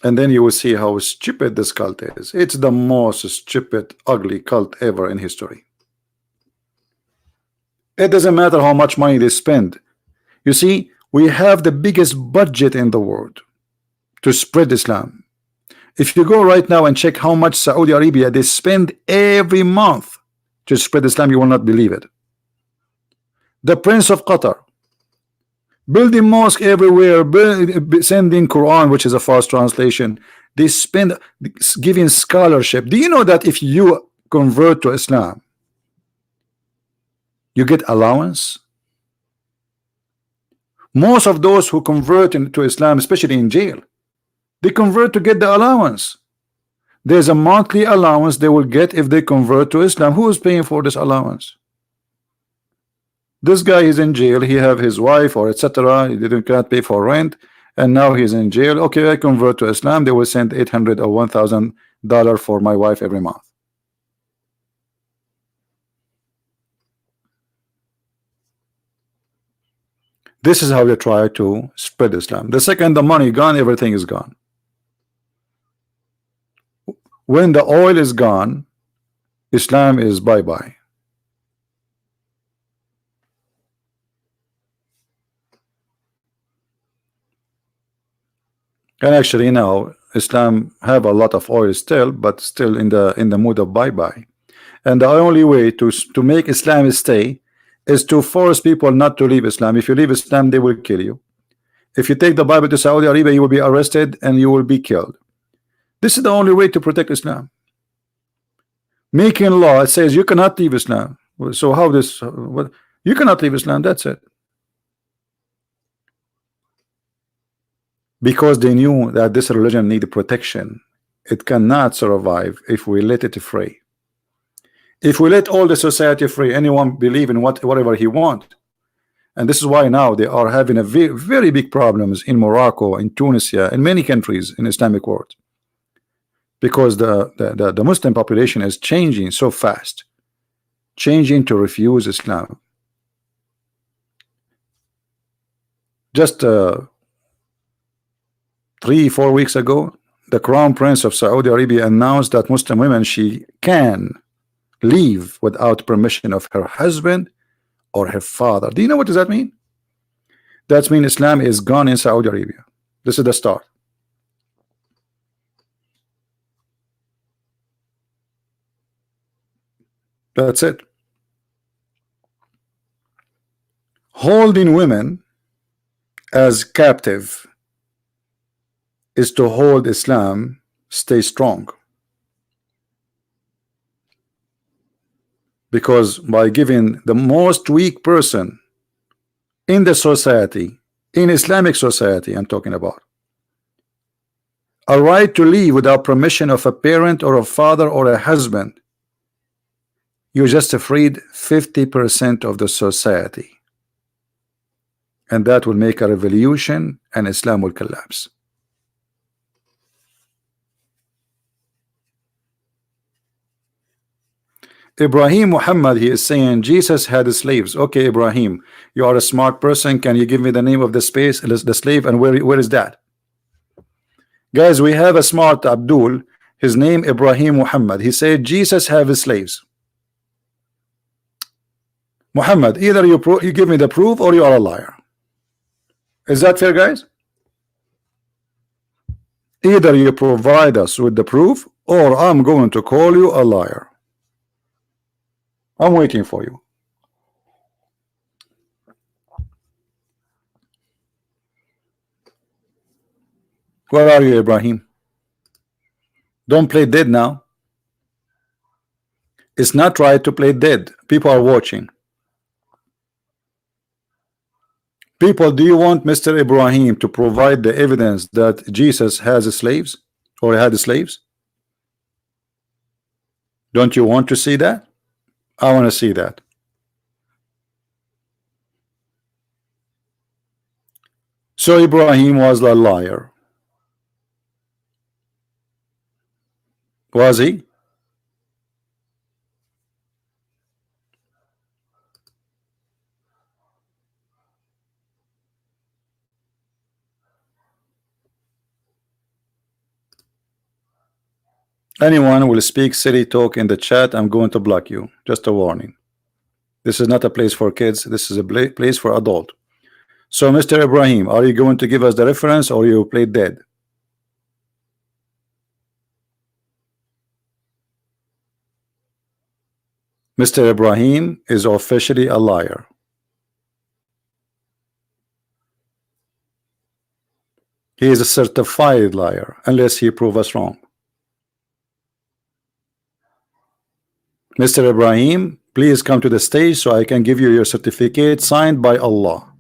And then you will see how stupid this cult is. It's the most stupid, ugly cult ever in history. It doesn't matter how much money they spend. You see, we have the biggest budget in the world to spread Islam. If you go right now and check how much Saudi Arabia they spend every month to spread Islam, you will not believe it. The Prince of Qatar building mosque everywhere, sending Quran, which is a false translation. They spend giving scholarship. Do you know that if you convert to Islam, you get allowance? Most of those who convert into Islam, especially in jail, they convert to get the allowance. There's a monthly allowance they will get if they convert to Islam. Who is paying for this allowance? This guy is in jail. He have his wife or etc. He cannot pay for rent, and now he's in jail. Okay, I convert to Islam. They will send $800 or $1,000 for my wife every month. This is how they try to spread Islam. The second the money gone, everything is gone. When the oil is gone, Islam is bye-bye. And actually now Islam have a lot of oil still, but still in the mood of bye-bye. And the only way to make Islam stay is to force people not to leave Islam. If you leave Islam, they will kill you. If you take the Bible to Saudi Arabia, you will be arrested and you will be killed. This is the only way to protect Islam. Making law, it says you cannot leave Islam. So how this? What, you cannot leave Islam. That's it. Because they knew that this religion needed protection. It cannot survive if we let it free. If we let all the society free, anyone believe in whatever he want. And this is why now they are having a very big problems in Morocco, in Tunisia, in many countries in Islamic world, because the Muslim population is changing so fast, changing to refuse Islam. Just 3-4 weeks ago, the Crown Prince of Saudi Arabia announced that Muslim women, she can leave without permission of her husband or her father. Do you know what does that mean? That means Islam is gone in Saudi Arabia. This is the start. That's it. Holding women as captive is to hold Islam stay strong. Because by giving the most weak person in the society, in Islamic society I'm talking about, a right to leave without permission of a parent or a father or a husband, you just freed 50% of the society, and that will make a revolution and Islam will collapse. Ibrahim Muhammad, he is saying Jesus had slaves. Okay, Ibrahim, you are a smart person. Can you give me the name of the slave, and where is that? Guys, we have a smart Abdul, his name Ibrahim Muhammad. He said Jesus have slaves. Muhammad, either you give me the proof or you are a liar. Is that fair, guys? Either you provide us with the proof or I'm going to call you a liar. I'm waiting for you. Where are you, Ibrahim? Don't play dead now. It's not right to play dead. People are watching. People, do you want Mr. Ibrahim to provide the evidence that Jesus has slaves or had slaves? Don't you want to see that? I want to see that. So Ibrahim was a liar. Was he? Anyone will speak silly talk in the chat, I'm going to block you. Just a warning. This is not a place for kids. This is a place for adult. So Mr. Ibrahim, are you going to give us the reference or you play dead? Mr. Ibrahim is officially a liar. He is a certified liar unless he proves us wrong. Mr. Ibrahim, please come to the stage so I can give you your certificate signed by Allah.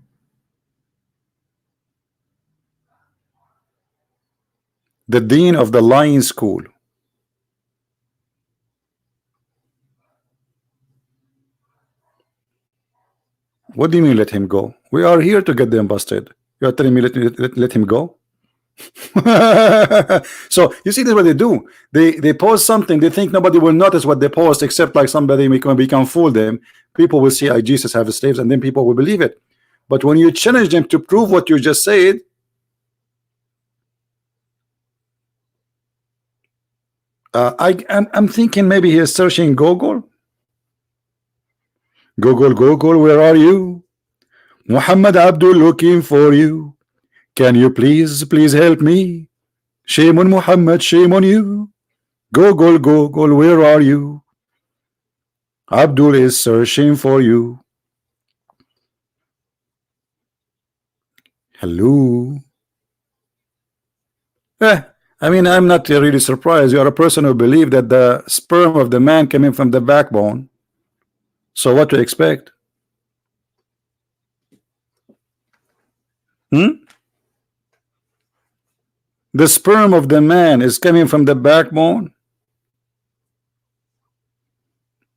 The dean of the lying school. What do you mean let him go? We are here to get them busted. You are telling me let him go? So you see, this is what they do. They post something, they think nobody will notice what they post except like somebody we can fool them. People will see Jesus have slaves and then people will believe it. But when you challenge them to prove what you just said, I'm thinking maybe he is searching Google. Google, where are you? Muhammad Abdul looking for you. Can you please help me? Shame on Muhammad, shame on you. Google, where are you? Abdul is searching for you. Hello. I mean, I'm not really surprised. You are a person who believes that the sperm of the man came in from the backbone. So what to expect? The sperm of the man is coming from the backbone.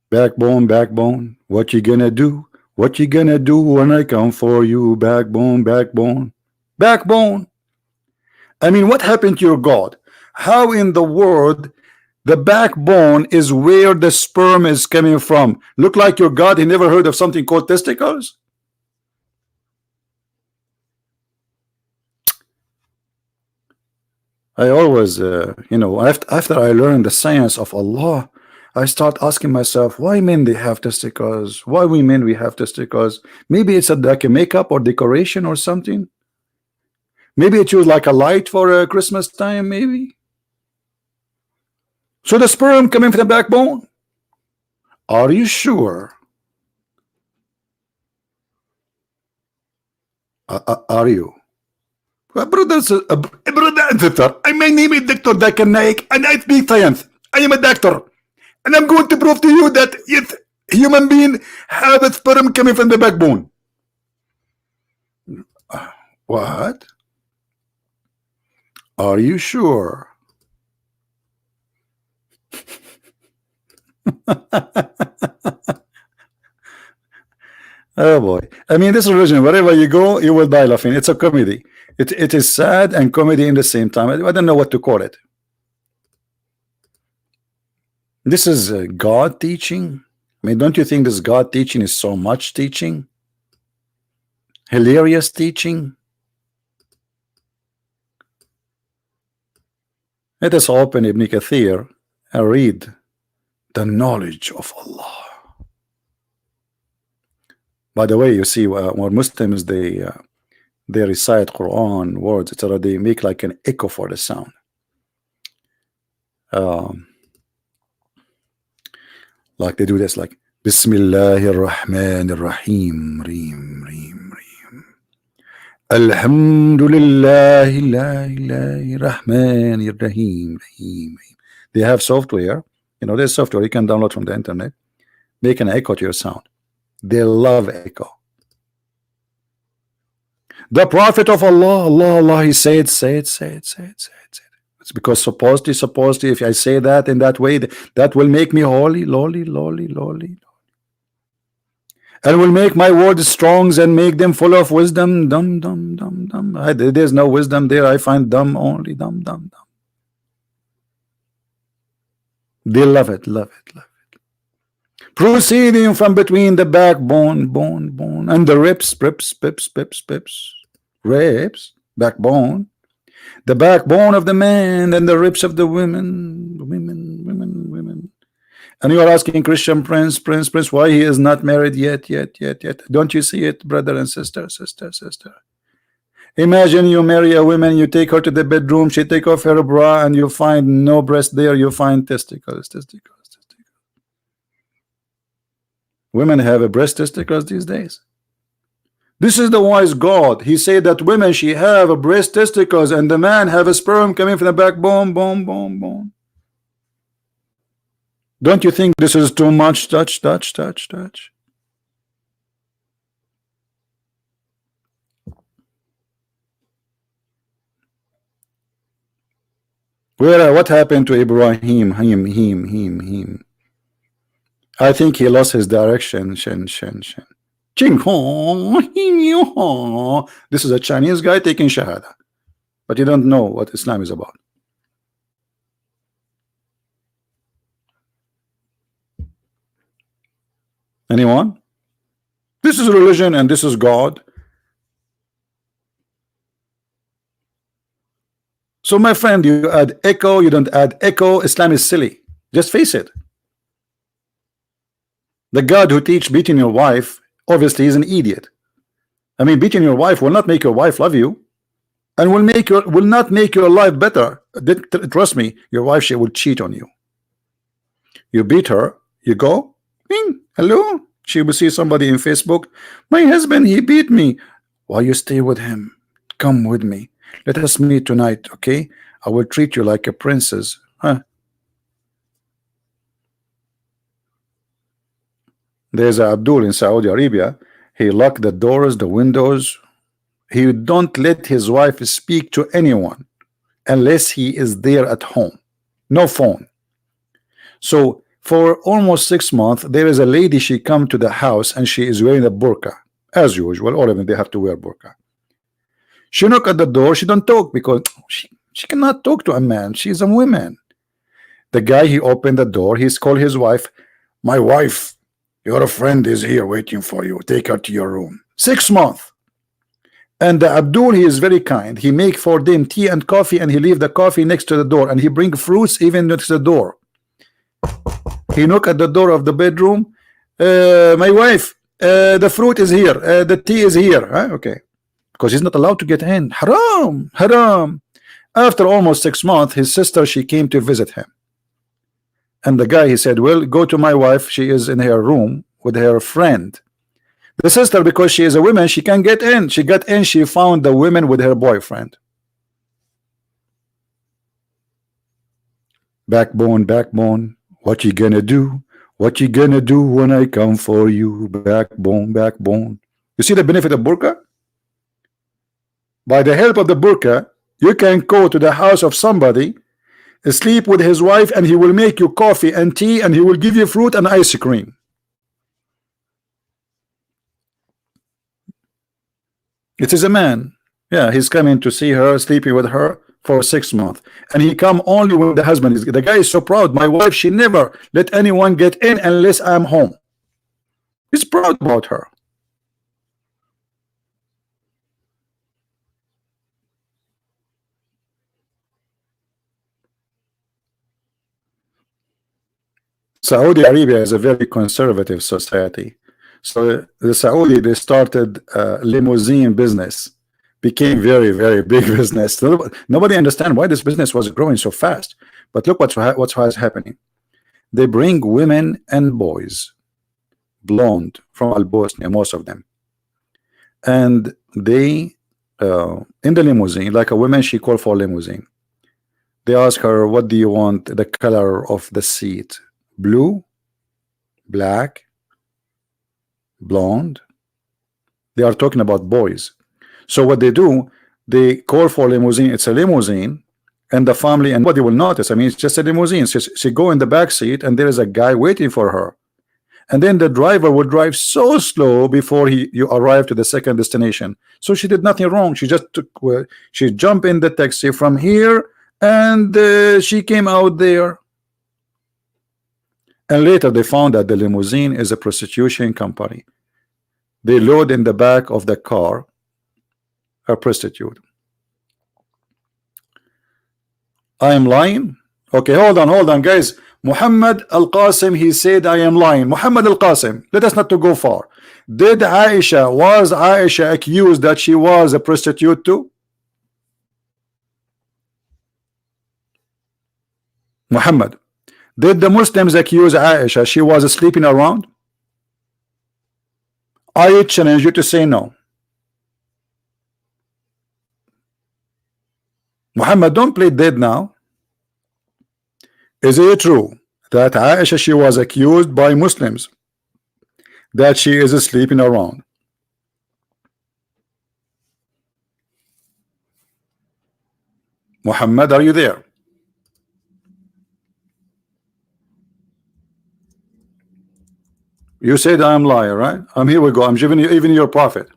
Backbone, backbone, what you gonna do? What you gonna do when I come for you? Backbone, backbone, backbone. I mean, what happened to your God? How in the world the backbone is where the sperm is coming from? Look like your God, he never heard of something called testicles? I always, after I learned the science of Allah, I start asking myself, why men they have testicles? Why we men we have testicles? Maybe it's like a makeup or decoration or something. Maybe it was like a light for Christmas time, maybe. So the sperm coming from the backbone? Are you sure? Are you? Brother, my name is Dr. Dakar Naik and I speak science. I am a doctor. And I'm going to prove to you that yes, human being have a sperm coming from the backbone. What? Are you sure? Oh boy. I mean, this religion, wherever you go, you will die laughing. It's a comedy. It is sad and comedy in the same time. I don't know what to call it. This is God teaching. I mean, don't you think this God teaching is so much teaching? Hilarious teaching. Let us open Ibn Kathir and read the knowledge of Allah. By the way, you see, when Muslims they recite Quran words, etc., they make like an echo for the sound. Like they do this, like Bismillahir Rahmanir Rahim, Reem, Reem, Reem. Alhamdulillah, Rahmanir Rahim, Rahim. They have software, there's software you can download from the internet, make an echo to your sound. They love echo. The Prophet of Allah, he said, say it. It's because supposedly, if I say that in that way, that will make me holy, lowly, and will make my words strong and make them full of wisdom. Dumb. There's no wisdom there. I find dumb only. Dumb. They love it. Proceeding from between the backbone, bone, and the ribs, backbone. The backbone of the man and the ribs of the women. And you are asking Christian Prince, why he is not married yet. Don't you see it, brother and sister? Imagine you marry a woman, you take her to the bedroom, she take off her bra, and you find no breast there, you find testicles. Women have a breast testicles these days. This is the wise God. He said that women, she have a breast testicles and the man have a sperm coming from the backbone, bone. Don't you think this is too much? Touch. What happened to Ibrahim? Him. I think he lost his direction. Shen. This is a Chinese guy taking Shahada, but you don't know what Islam is about. Anyone? This is religion and this is God. So my friend, you add echo, you don't add echo. Islam is silly. Just face it. The God who teach beating your wife obviously is an idiot. I mean, beating your wife will not make your wife love you, and will not make your life better. Trust me, your wife, she will cheat on you. You beat her, you go, hello. She will see somebody in Facebook. My husband, he beat me. Why you stay with him? Come with me. Let us meet tonight, okay? I will treat you like a princess. Huh? There's Abdul in Saudi Arabia. He locked the doors, the windows. He don't let his wife speak to anyone unless he is there at home. No phone. So For almost 6 months, there is a lady, she come to the house and she is wearing a burqa. As usual, all of them, they have to wear burqa. She knock at the door, she don't talk because she cannot talk to a man. She's a woman. The guy, he opened the door, he's called his wife. My wife, your friend is here waiting for you. Take her to your room. 6 months. And Abdul, he is very kind. He make for them tea and coffee, and he leave the coffee next to the door, and he bring fruits even next to the door. He knock at the door of the bedroom. My wife, the fruit is here. The tea is here. Huh? Okay, because he's not allowed to get in. Haram, haram. After almost 6 months, his sister, she came to visit him. And the guy, he said, well, go to my wife. She is in her room with her friend. The sister, because she is a woman, she can get in. She got in. She found the woman with her boyfriend. Backbone, backbone. What you gonna do? What you gonna do when I come for you? Backbone, backbone. You see the benefit of burqa? By the help of the burqa, you can go to the house of somebody, sleep with his wife, and he will make you coffee and tea, and he will give you fruit and ice cream. It is a man. Yeah, he's coming to see her, sleeping with her for 6 months, and he come only when the husband is. The guy is so proud. My wife, she never let anyone get in unless I'm home. He's proud about her. Saudi Arabia is a very conservative society. So the Saudi, they started limousine business, became very, very big business. Nobody understand why this business was growing so fast. But look what's happening. They bring women and boys, blonde from Al Bosnia, most of them, and they in the limousine, like a woman, she called for limousine. They ask her, what do you want the color of the seat? Blue, black, blonde. They are talking about boys. So what they do, they call for limousine. It's a limousine, and the family, and nobody will notice. I mean, it's just a limousine. She go in the back seat, and there is a guy waiting for her. And then the driver would drive so slow before you arrive to the second destination. So she did nothing wrong. She just took, she jumped in the taxi from here, and she came out there. And later they found that the limousine is a prostitution company. They load in the back of the car a prostitute. I am lying? Okay, hold on, guys. Muhammad Al-Qasim, he said I am lying. Muhammad Al-Qasim, let us not to go far. Was Aisha accused that she was a prostitute too? Muhammad, did the Muslims accuse Aisha she was sleeping around? I challenge you to say no. Muhammad, don't play dead now. Is it true that Aisha, she was accused by Muslims that she is sleeping around? Muhammad, are you there? You said I am liar, right? Here we go. I'm giving you even your prophet.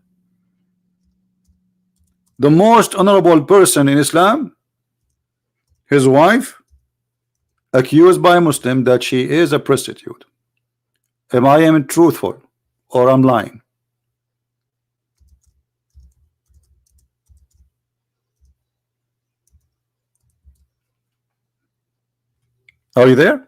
The most honorable person in Islam, his wife, accused by a Muslim that she is a prostitute. Am I truthful or I'm lying? Are you there?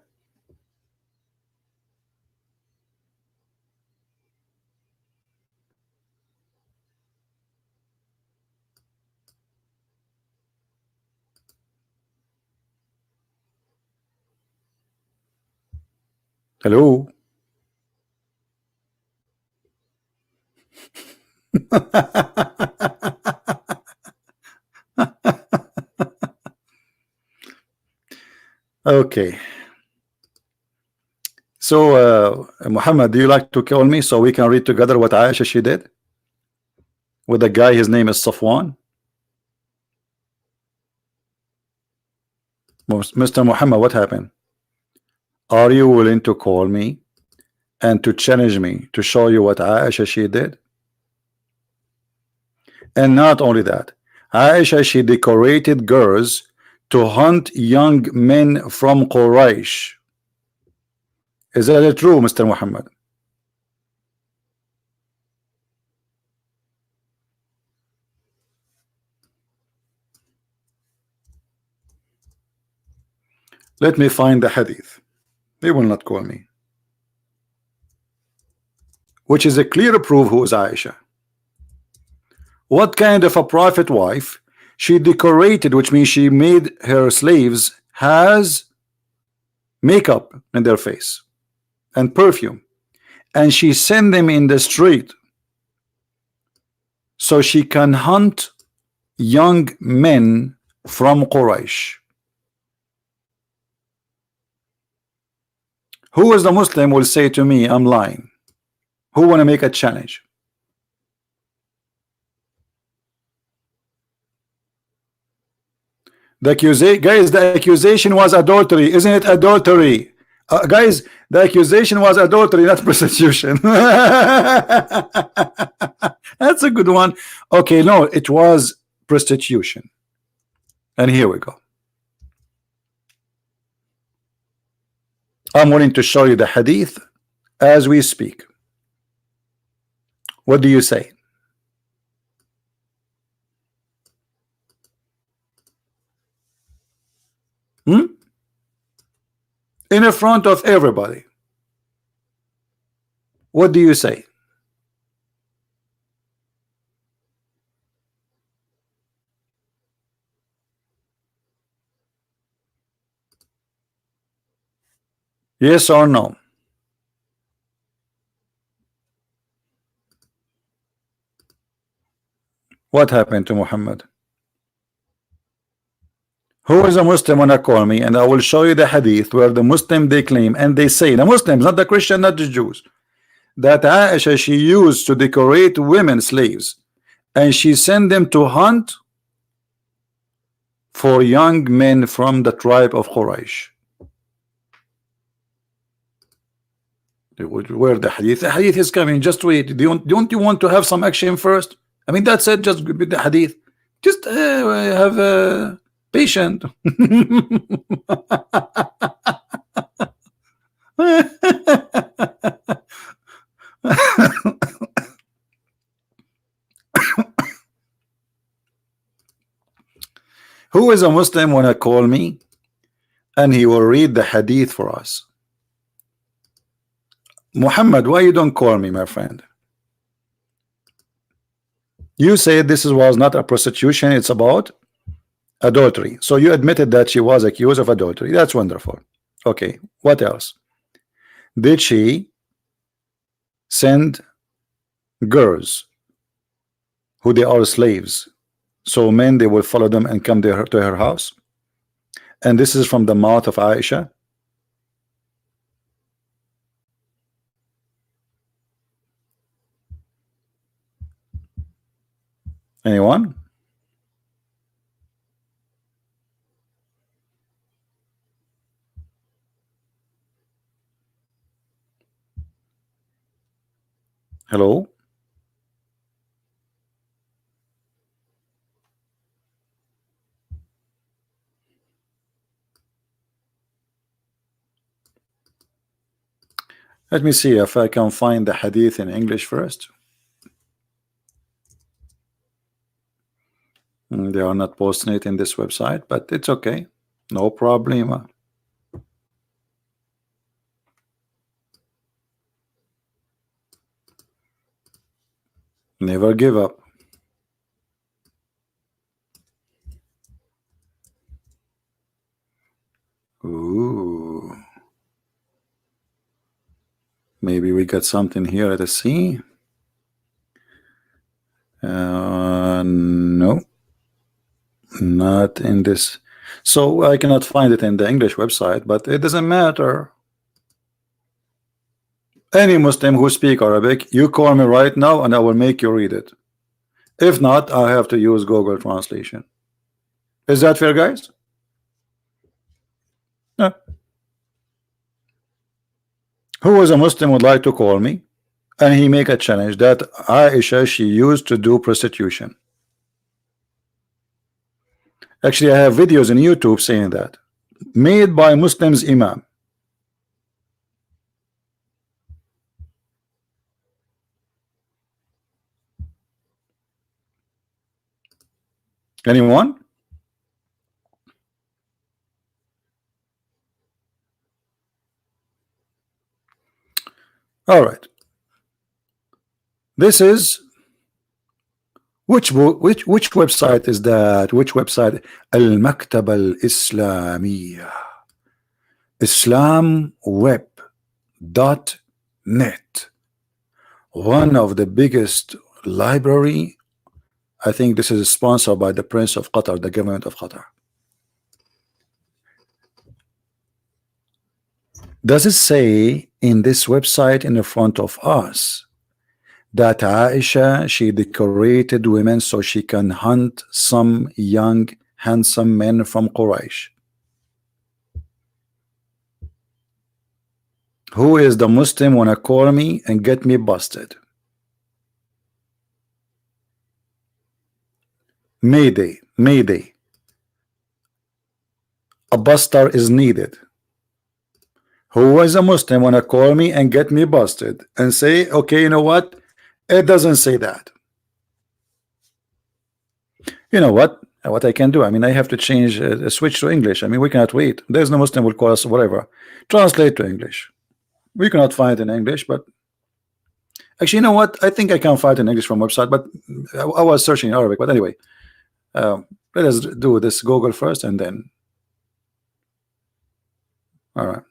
Hello? Okay. So Muhammad, do you like to call me so we can read together what Aisha she did with a guy, his name is Safwan? Mr. Muhammad, what happened? Are you willing to call me and to challenge me to show you what Aisha she did? And not only that, Aisha she decorated girls to hunt young men from Quraysh. Is that true, Mr. Muhammad? Let me find the hadith. They will not call me. Which is a clear proof who is Aisha. What kind of a prophet wife? She decorated, which means she made her slaves has makeup in their face and perfume, and she sent them in the street so she can hunt young men from Quraysh. Who is the Muslim will say to me I'm lying? Who want to make a challenge? The accusation was adultery, isn't it? Adultery, guys. The accusation was adultery, not prostitution. That's a good one. Okay, no, it was prostitution. And here we go. I'm willing to show you the hadith as we speak. What do you say? In front of everybody. What do you say? Yes or no? What happened to Muhammad? Who is a Muslim wanna call me and I will show you the hadith where the Muslim they claim and they say, the Muslims, not the Christian, not the Jews, that Aisha she used to decorate women slaves and she sent them to hunt for young men from the tribe of Quraysh. Where the hadith? The hadith is coming. Just wait. Don't you want to have some action first? I mean, that's it. Just with the hadith. Just have a patient. Who is a Muslim wanna call me and he will read the hadith for us? Muhammad, why you don't call me, my friend? You said this was not a prostitution, it's about adultery. So you admitted that she was accused of adultery. That's wonderful. Okay, what else? Did she send girls who they are slaves, so men they will follow them and come to her house? And this is from the mouth of Aisha. Anyone? Hello? Let me see if I can find the hadith in English first. They are not posting it in this website, but it's okay. No problem. Never give up. Ooh. Maybe we got something here. Let us see. No, not in this. So I cannot find it in the English website, but it doesn't matter. Any Muslim who speak Arabic, you call me right now and I will make you read it. If not, I have to use Google translation. Is that fair, guys? No. Who is a Muslim would like to call me and he make a challenge that Aisha she used to do prostitution. Actually, I have videos on YouTube saying that, made by Muslims Imam. Anyone? All right. This is which book, which website is that? Which website? Al Maktab Al Islamiyya. Islamweb.net. One of the biggest library. I think this is sponsored by the Prince of Qatar, the government of Qatar. Does it say in this website in the front of us that Aisha she decorated women so she can hunt some young handsome men from Quraysh? Who is the Muslim wanna call me and get me busted? Mayday, mayday. A buster is needed. Who is a Muslim wanna call me and get me busted and say, okay, you know what? It doesn't say that. You know what? What I can do? I mean, I have to change, switch to English. I mean, we cannot wait. There's no Muslim will call us whatever. Translate to English. We cannot find it in English, but actually, you know what? I think I can find it in English from website, but I was searching in Arabic. But anyway, let us do this Google first, and then. All right.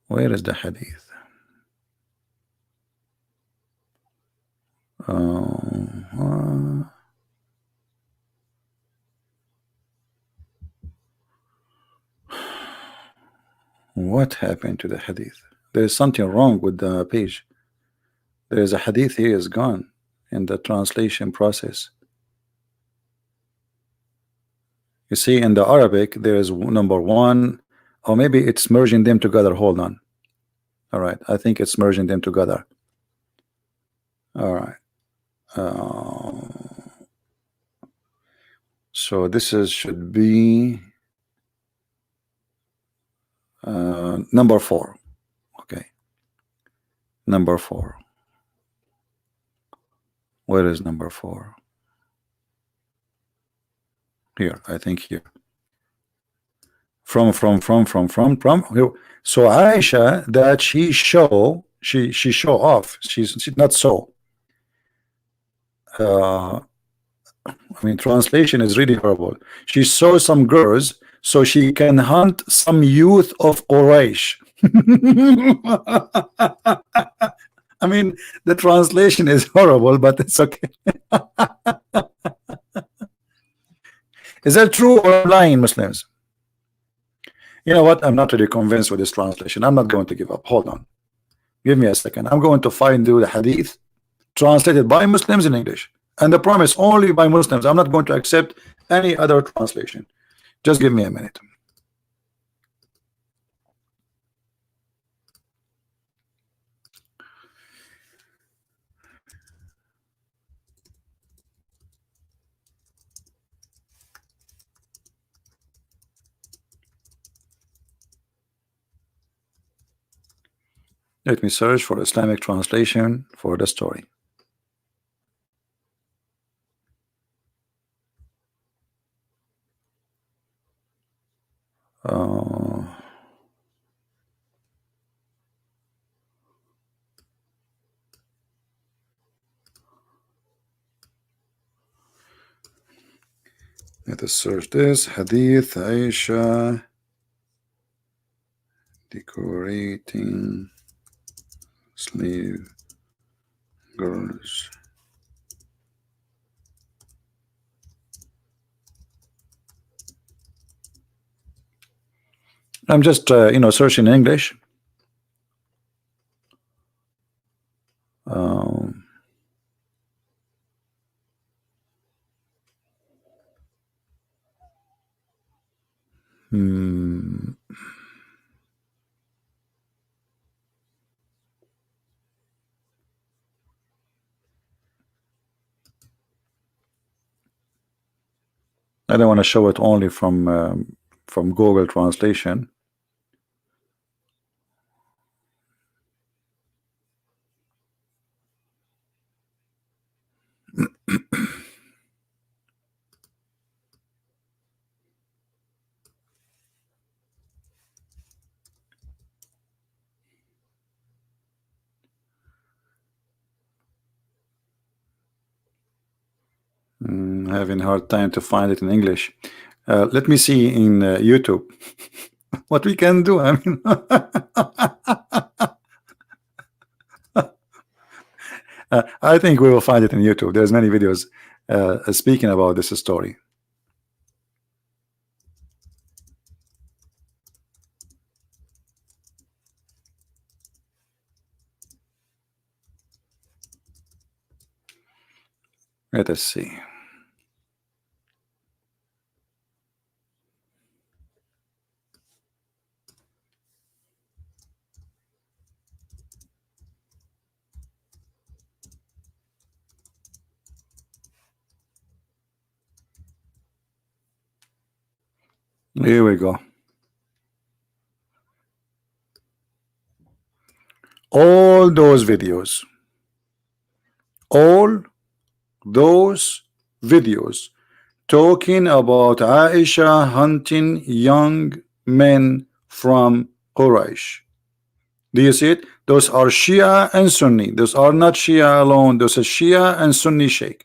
Where is the hadith? What happened to the hadith? There is something wrong with the page. There is a hadith here is gone in the translation process. You see, in the Arabic, there is number one, or maybe it's merging them together. Hold on. All right, I think it's merging them together. All right. So this is should be number 4. Okay. Number 4. Where is number 4? Here, I think here. From here. So Aisha that she show off. She's not so. I mean, translation is really horrible. She saw some girls so she can hunt some youth of Quraysh. I mean, the translation is horrible, but it's okay. Is that true or lying, Muslims? You know what? I'm not really convinced with this translation. I'm not going to give up. Hold on. Give me a second. I'm going to find the hadith translated by Muslims in English. And the promise only by Muslims. I'm not going to accept any other translation. Just give me a minute. Let me search for Islamic translation for the story. Let us search this hadith Aisha decorating slave girls. I'm just searching in English. I don't want to show it only from Google translation. Having a hard time to find it in English. Let me see in YouTube what we can do. I mean, I think we will find it in YouTube. There's many videos speaking about this story. Let us see. Here we go. All those videos talking about Aisha hunting young men from Quraysh. Do you see it? Those are Shia and Sunni. Those are not Shia alone. Those are Shia and Sunni Sheikh.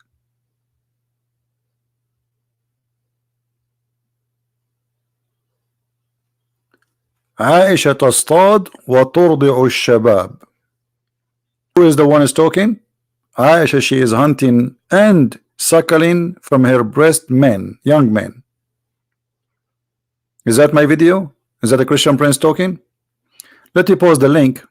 Aisha تصطاد وترضع الشباب. Who is the one is talking? Aisha, she is hunting and suckling from her breast men, young men. Is that my video? Is that a Christian Prince talking? Let me post the link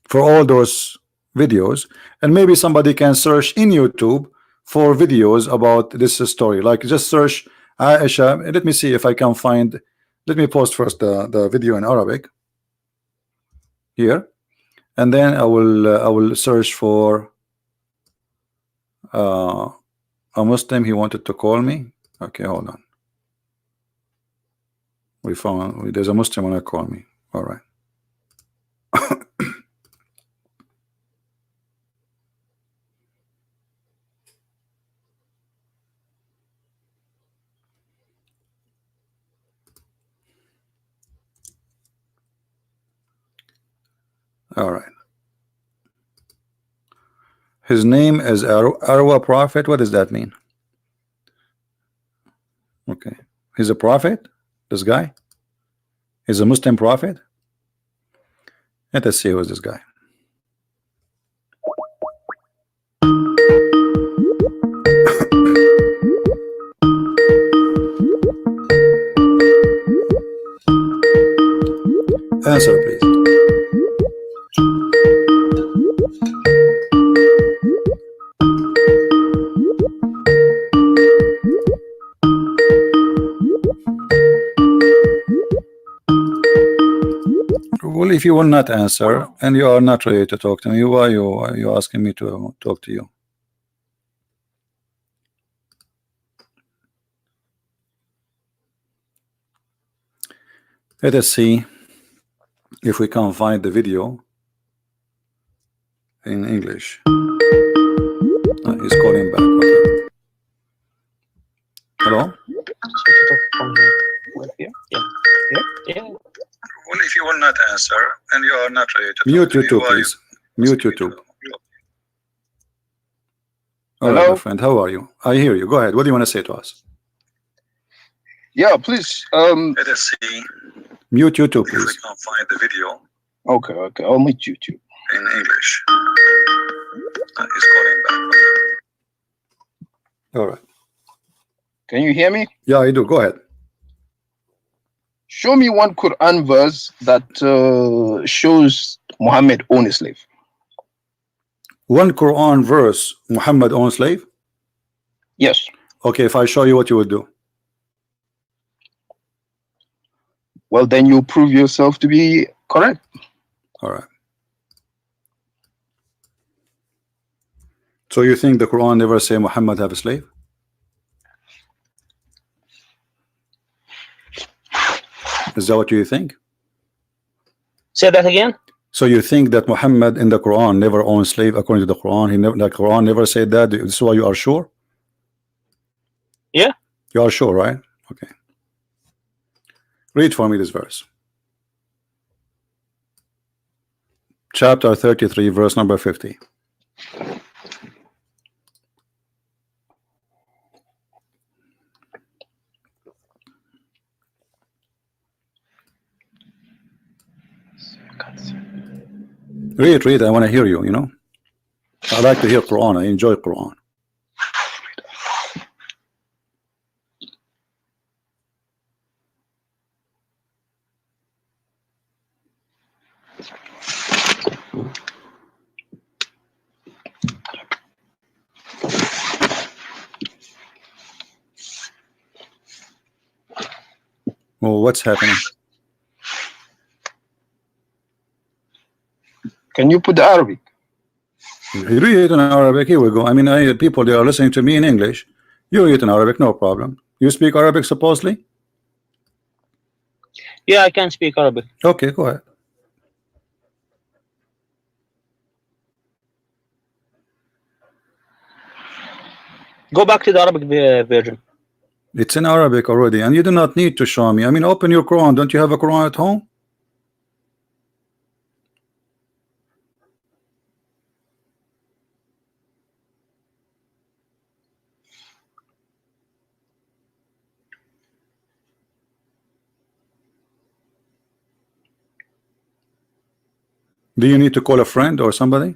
for all those videos, and maybe somebody can search in YouTube for videos about this story. Like just search Aisha. Let me see if I can find. Let me post first the video in Arabic here, and then I will search for a Muslim. He wanted to call me. Okay, hold on. We found there's a Muslim wanna call me. All right. All right. His name is Arwa Prophet. What does that mean? Okay. He's a prophet? This guy? He's a Muslim prophet? Let us see who is this guy. Answer, please. Well, if you will not answer and you are not ready to talk to me, why are you asking me to talk to you? Let us see if we can find the video in English. He's calling back. Okay. Hello? Well, if you will not answer and you are not ready to mute YouTube, please. Mute YouTube. All right, my friend. How are you? I hear you. Go ahead. What do you want to say to us? Yeah, please. Let us see. Mute YouTube, please. If we can find the video. Okay. I'll mute YouTube. In English. He's calling back. All right. Can you hear me? Yeah, I do. Go ahead. Show me one Quran verse that shows Muhammad owned a slave. One Quran verse, Muhammad owned slave? Yes. Okay, if I show you, what you would do? Well, then you prove yourself to be correct. All right. So you think the Quran never say Muhammad have a slave? Is that what you think? Say that again. So you think that Muhammad in the Quran never owned slave according to the Quran? He never, the Quran never said that. This is why you are sure? Yeah. You are sure, right? Okay. Read for me this verse. Chapter 33, verse number 50. Read. I want to hear you, you know. I like to hear Quran. I enjoy Quran. Well, what's happening? Can you put the Arabic? You read it in Arabic. Here we go. I mean, people, they are listening to me in English. You read it in Arabic, no problem. You speak Arabic, supposedly? Yeah, I can speak Arabic. Okay, go ahead. Go back to the Arabic version. It's in Arabic already, and you do not need to show me. I mean, open your Quran. Don't you have a Quran at home? Do you need to call a friend or somebody?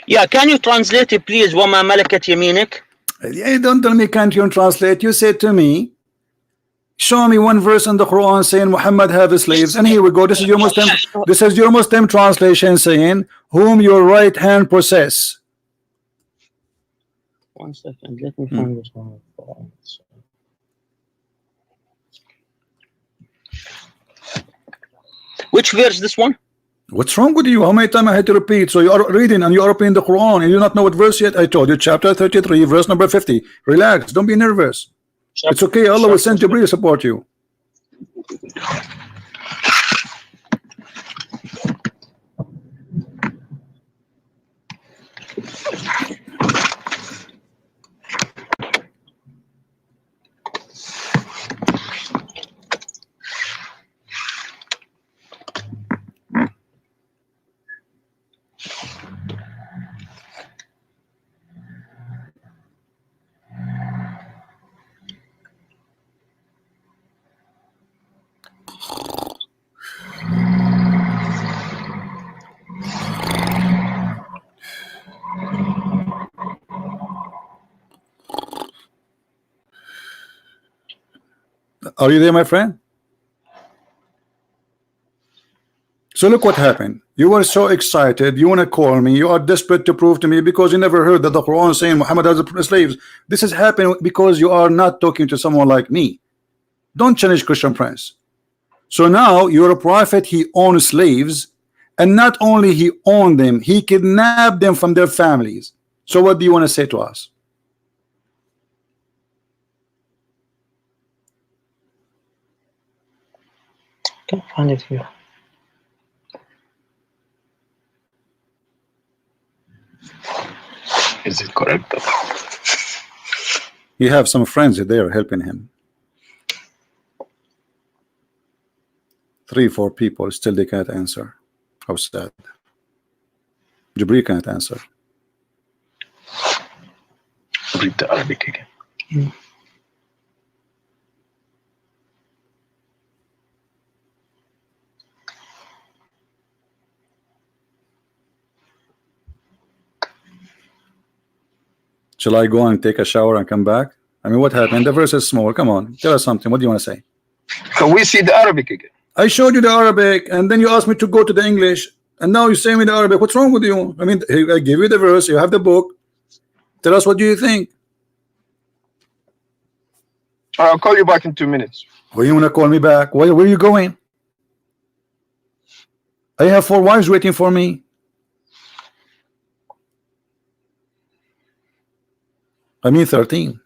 Yeah, can you translate it, please? وَمَا مَلَكَتْ يَمِينِكَ. Don't tell me can't you translate. You said to me, show me one verse in the Quran saying Muhammad have slaves, and here we go. This is your Muslim. This is your Muslim translation saying whom your right hand possess. 1 second, let me find this one. Which verse? This one? What's wrong with you? How many times I had to repeat? So you are reading and you are opening the Quran and you do not know what verse yet. I told you chapter 33 verse number 50. Relax, don't be nervous. It's okay. Allah will send Jibreel to support you. Are you there, my friend? So look what happened. You were so excited. You want to call me. You are desperate to prove to me because you never heard that the Quran saying Muhammad has slaves. This is happening because you are not talking to someone like me. Don't challenge Christian Prince. So now you're a prophet. He owns slaves, and not only he owned them, he kidnapped them from their families. So what do you want to say to us? Can't find it here. Is it correct? You have some friends there helping him. 3, 4 people still they can't answer. How sad. Jibreel can't answer. Read the Arabic again. Shall I go and take a shower and come back? I mean, what happened? The verse is small. Come on, tell us something. What do you want to say? Can we see the Arabic again? I showed you the Arabic, and then you asked me to go to the English, and now you say me the Arabic. What's wrong with you? I mean, I give you the verse. You have the book. Tell us what do you think. I'll call you back in 2 minutes. Why you want to call me back? Where are you going? I have 4 wives waiting for me. I mean 13.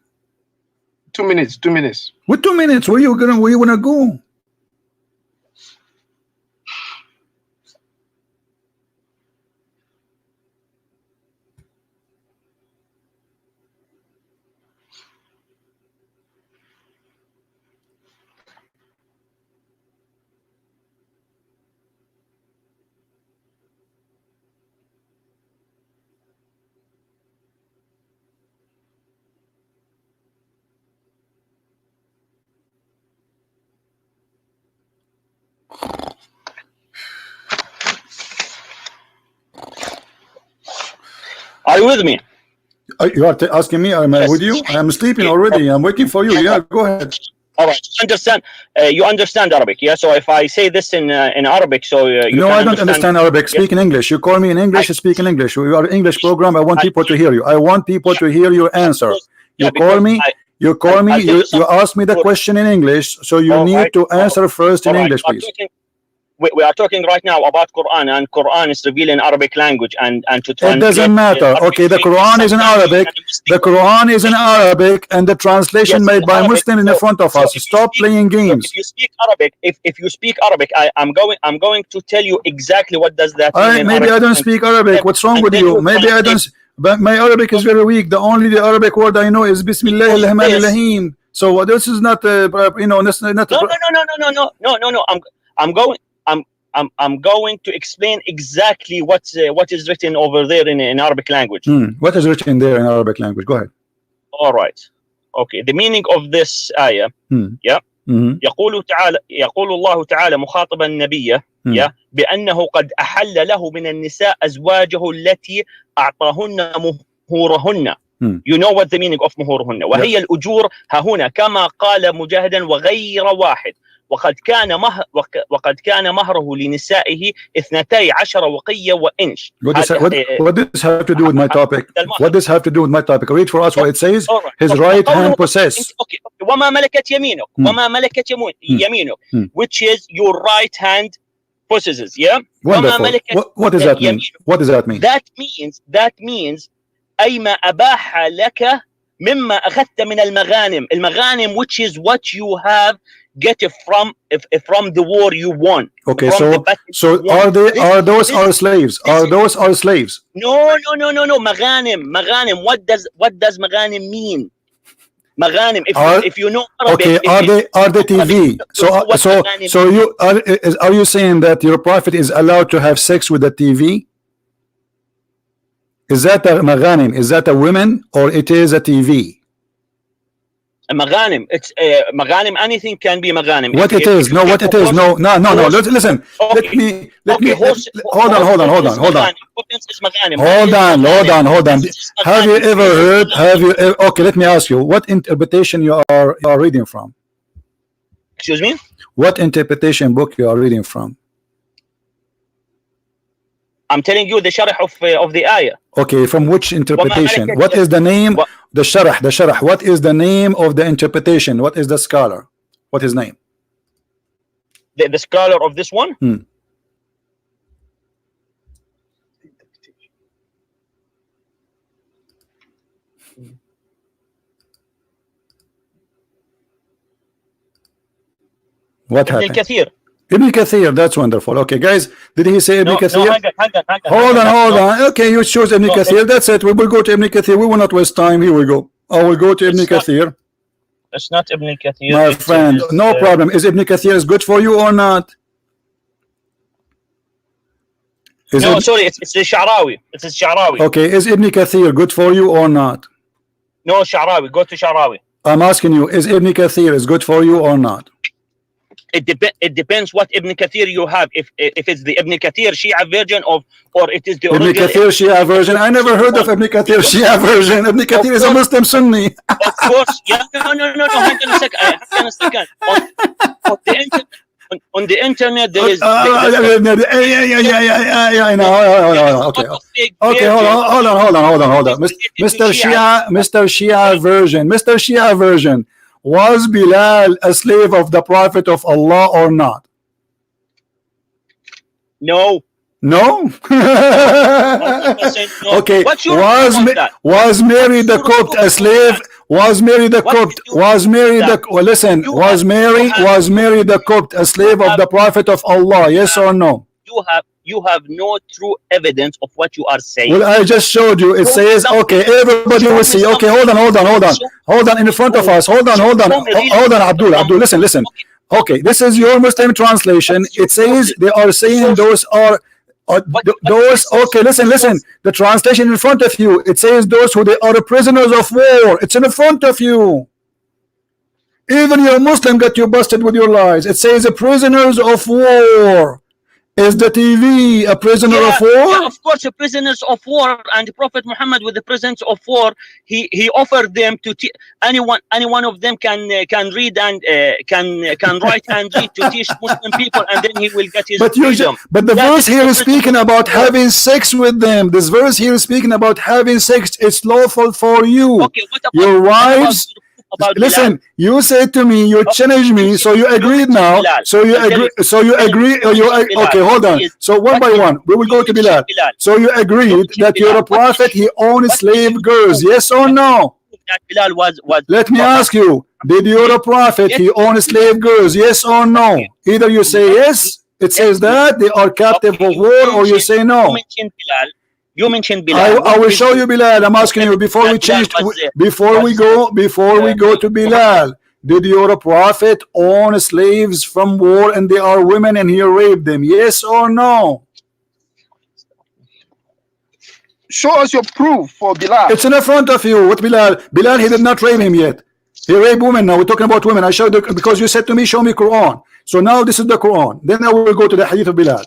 2 minutes. 2 minutes. With 2 minutes, where you wanna go? Are you with me? You are asking me, am I Yes. with you? I'm sleeping already. I'm waiting for you. Yeah, go ahead. All right. You understand Arabic, yeah? So if I say this in Arabic, so you No, can I don't understand Arabic. Speak in English. You call me in English, speak in English. We are an English program. I want people to hear you. I want people to hear your answer. You call me, you ask me the question in English, so you need to answer first in English, please. We are talking right now about Quran, and Quran is revealed in Arabic language, and to It translate doesn't matter. Okay, the Quran is in Arabic. The Quran is in Arabic, and the translation Yes, made in by Arabic. Muslim in the front of So us. if you Stop speak- playing Look, games. if you speak Arabic, if you speak Arabic, I'm going to tell you exactly what does that mean in Maybe Arabic. I don't speak Arabic. What's wrong And with then you? Maybe I don't. But my Arabic is very weak. The only Arabic word I know is Bismillah ar-Rahman ar-Rahim. So this is not, this is not. No. I'm going to explain exactly what is written over there in Arabic language. What is written there in Arabic language? Go ahead. All right. Okay. The meaning of this ayah. Yeah. يقول الله تعالى مخاطبا النبي بأنه قد أحل له من النساء أزواجه التي أعطاهن مهورهن. You know what the meaning of مهورهن. وهي الأجور ها هنا كما قال مجاهدا وغير واحد. وقد كان مهره لنسائه 12 وقية وإنش. What does this have to do with my topic? What does this have to do with my topic? Read for us what it says. His right hand possess. Okay. وما ملكت يمينك. وما ملكت يمينك. Which is your right hand possesses. Yeah. Wonderful. What does that mean? What does that mean? That means أي ما أباح لك مما أخذت من المغانم which is what you have get it from the war you won. Okay, so are those our slaves? Are those our slaves? No. Maghanim. What does maghanim mean? Maghanim. If you know Arabic. Okay, are they TV? So you are you saying that your prophet is allowed to have sex with the TV? Is that a maghanim? Is that a woman or it is a TV? Maghanim. It's maghanim. Anything can be maghanim. What it is? No. Listen. Okay. Let me. Hold on. Hold on. Have you ever heard? Okay, let me ask you. What interpretation you are reading from? Excuse me. What interpretation book you are reading from? I'm telling you the sharh of the ayah. Okay, from which interpretation? What is the name? The sharh. What is the name of the interpretation? What is the scholar? What is his name? The scholar of this one? What Ibn happened? Kathir. Ibn Kathir, that's wonderful. Okay, guys, did he say Ibn Kathir? Hang Hold on. on. Okay, you choose Ibn Kathir. That's it. We will go to Ibn Kathir. We will not waste time. Here we go. I will go to Ibn Kathir. It's not Ibn Kathir. My friend, no problem. Is Ibn Kathir is good for you or not? Sorry, it's the Sha'rawi. It's the Sha'rawi. Okay, is Ibn Kathir good for you or not? No, Sha'rawi. Go to Sha'rawi. I'm asking you, is Ibn Kathir is good for you or not? It depends what Ibn Kathir you have. If it's the Ibn Kathir Shia version or it is the Ibn Kathir Shia version. I never heard of Ibn Kathir Shia version. Ibn Kathir is a Muslim Sunni. Of course, yeah. No. Hang on a second. On the internet there is. Okay. Hold on. Mr. Shia version. Was Bilal a slave of the Prophet of Allah or not? No. No. 100% no. Okay. What's your proof of that? Was Mary the What's your Copt proof a of slave? that? Was Mary the What Copt? did you Was Mary that? the? Well, listen. You Was have Mary the Copt a slave of have the Prophet of Allah? Yes or no? you have no true evidence of what you are saying. Well, I just showed you. It Show me says, something. okay, everybody Show will me see. Okay, something. hold on in front of us. Hold on, Abdul, listen. Okay, this is your Muslim translation. It says they are saying those are those. Okay, listen. The translation in front of you. It says those who they are prisoners of war. It's in front of you. Even your Muslim got you busted with your lies. It says prisoners of war. Is the TV a prisoner of war? Yeah, of course, prisoners of war. And Prophet Muhammad, with the prisoners of war, he offered them to any one of them can read and can write and read to teach Muslim people, and then he will get his freedom. But the verse here is speaking about having sex with them. This verse here is speaking about having sex. It's lawful for you. Okay, what about your wives? Listen, you said to me, you challenged me, so you agreed now. So you agree. Okay, hold on. So one by one, we will go to Bilal. So you agreed that you're a prophet. He owned slave girls. Yes or no? Bilal was. Let me ask you: did you're a prophet? He owned slave girls. Yes or no? Either you say yes. It says that they are captive of war, or you say no. You mentioned Bilal. I will show you Bilal. I'm asking you before we change. Before we go to Bilal. Did your prophet own slaves from war and they are women and he raped them? Yes or no? Show us your proof for Bilal. It's in the front of you. What Bilal? Bilal, he did not rape him yet. He raped women. Now we're talking about women. I showed you because you said to me, show me Quran. So now this is the Quran. Then I will go to the hadith of Bilal.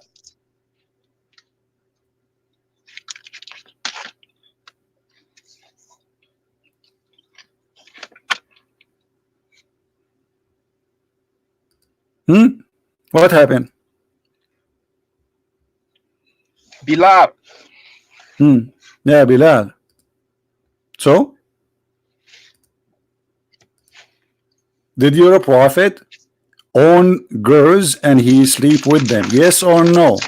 What happened? Bilal. Yeah, Bilal. So, did your prophet own girls and he sleep with them? Yes or no?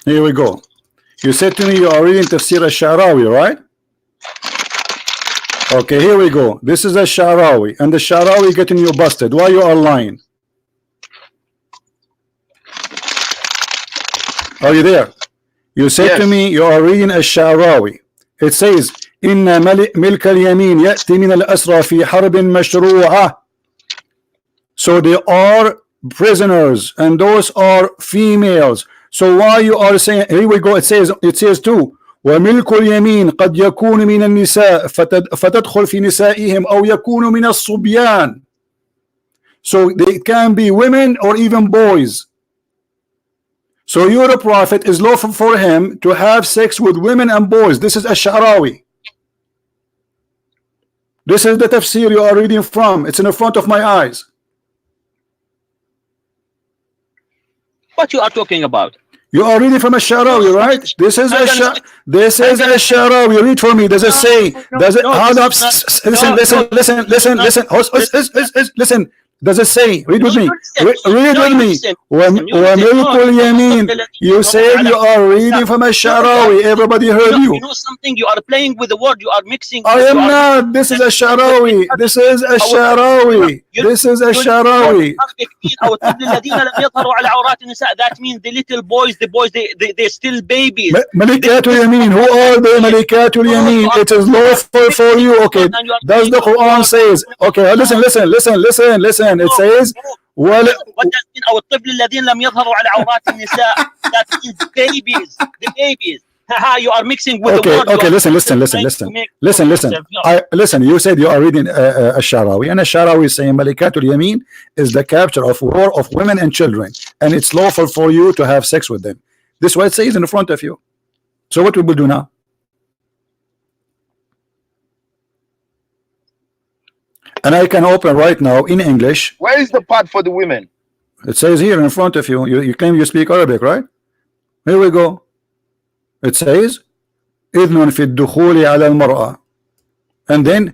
Here we go. You said to me you are reading Tafsir al-Sha'rawi, right? Okay, here we go. This is a Sha'rawi, and the Sha'rawi getting you busted. Why you are lying? Are you there? You said to me you are reading a Sha'rawi. It says, "Inna milk al-yamin ya'ti min al-asra fi harbin mashru'a." So they are prisoners, and those are females. So why you are saying, here we go, it says too, وملك اليمين قد يكون من النساء فتدخل في نسائهم أو يكون من الصبيان. So they can be women or even boys. So your prophet is lawful for him to have sex with women and boys. This is Ash-Sha'rawi. This is the tafsir you are reading from. It's in the front of my eyes. What you are talking about? You are reading from a Sha'rawi, right? This is a Sha'rawi. Read for me. Does it say? Does it? Listen. Does it say? Read with me. Read with me. وَمِلْكُ الْيَمِينِ. You said you are reading from a Sha'rawi. Everybody heard you. You know something? You are playing with the word. You are mixing. I am not. This is a Sha'rawi. This is a Sha'rawi. This is a Sha'rawi. That means the little boys, they're still babies. Malikatul Yamin. Who are the Malikatul Yamin? It is lawful for you. Okay. Does the Quran says? Okay. Listen. It says, what does it mean? أو الطفل الذين لم يظهروا على عورات النساء. That means babies. The babies. You are mixing with the word. Okay, listen. Listen, you said you are reading a Sha'rawi, and a Sha'rawi is saying Malikatul Yamin is the capture of war of women and children, and it's lawful for you to have sex with them. This is what it says in front of you. So what we will do now? And I can open right now in English. Where is the part for the women? It says here in front of you. You claim you speak Arabic, right? Here we go. It says, إذن في الدخول على المرأة. And then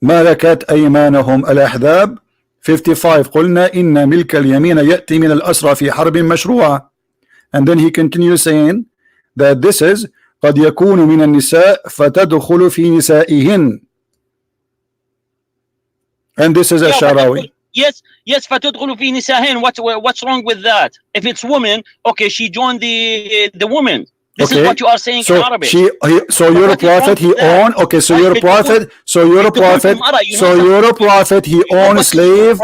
ملكت أيمانهم الأحزاب 55 قلنا إن ملك اليمين يأتي من الأسرى في حرب مشروعة. And then he continues saying that this is قد يكون من النساء فتدخل في نسائهن. And this is الشعراوي. Yes, فتدخل في نسائهن. What's wrong with that? If it's woman, okay, she joined the woman. This is what you are saying in Arabic. So you're a prophet, he owned, okay, so you're a prophet, he owned a slave,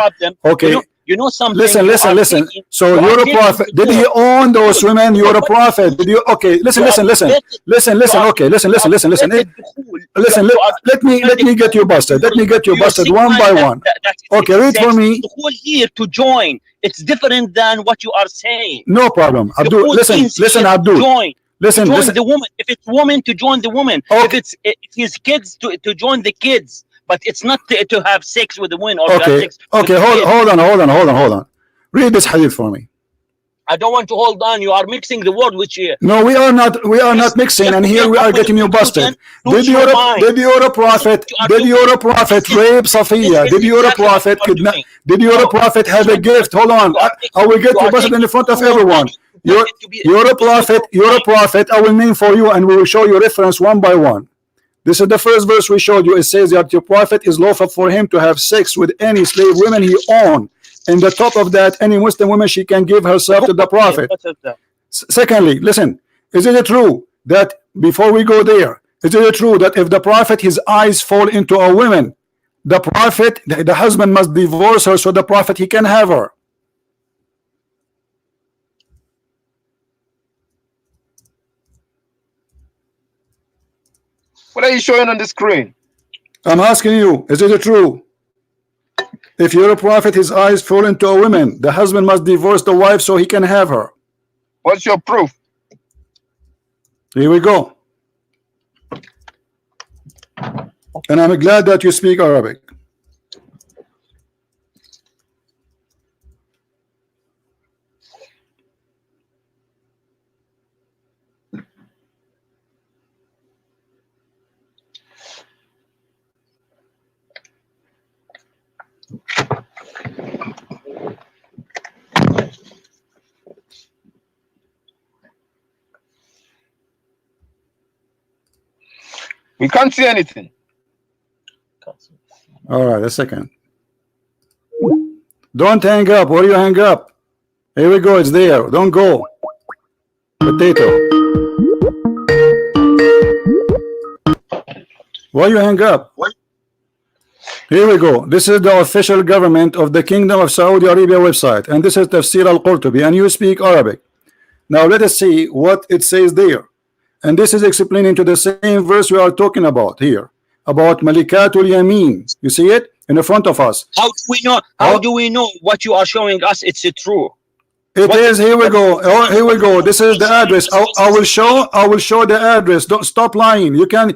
okay. You know something. Listen. So you're a prophet. Did he own those women? You're a prophet. Did you? Okay. Listen. Okay. Listen. Let me get you busted. One by one. Okay. Read for me. The whole here to join. It's different than what you are saying. No problem. Abdul. Listen, Abdul. Listen. The woman. If it's woman, to join the woman. Okay. If it's his kids, to join the kids. But it's not to have sex with the woman or to have sex. Okay, hold on. Read this hadith for me. I don't want to hold on. You are mixing the word which no, we are not mixing, and here we are getting you busted. Did your prophet rape Safiya? Did your prophet kidnap? Did your prophet have a gift? Hold on, I will get you busted in the front of everyone. You're a prophet. I will name for you and we will show you reference one by one. This is the first verse we showed you. It says that your prophet is lawful for him to have sex with any slave women he owned. And the top of that, any Muslim woman, she can give herself to the prophet. Secondly, listen, is it true that, before we go there, is it true that if the prophet, his eyes fall into a woman, the prophet, the husband must divorce her so the prophet, he can have her? What are you showing on the screen? I'm asking you, is it true? If you're a prophet, his eyes fall into a woman, the husband must divorce the wife so he can have her. What's your proof? Here we go. And I'm glad that you speak Arabic. We can't see anything. All right, a second. Don't hang up. Where do you hang up? Here we go. It's there. Don't go. Potato. Why you hang up? Here we go. This is the official government of the Kingdom of Saudi Arabia website, and this is Tafsir al-Qurtubi, and you speak Arabic. Now let us see what it says there. And this is explaining to the same verse we are talking about here, about Malikatul Yameen. You see it in the front of us. How do we know? How do we know what you are showing us? It's true. It is. Here we go. Oh, here we go. This is the address. I will show the address. Don't stop lying. You can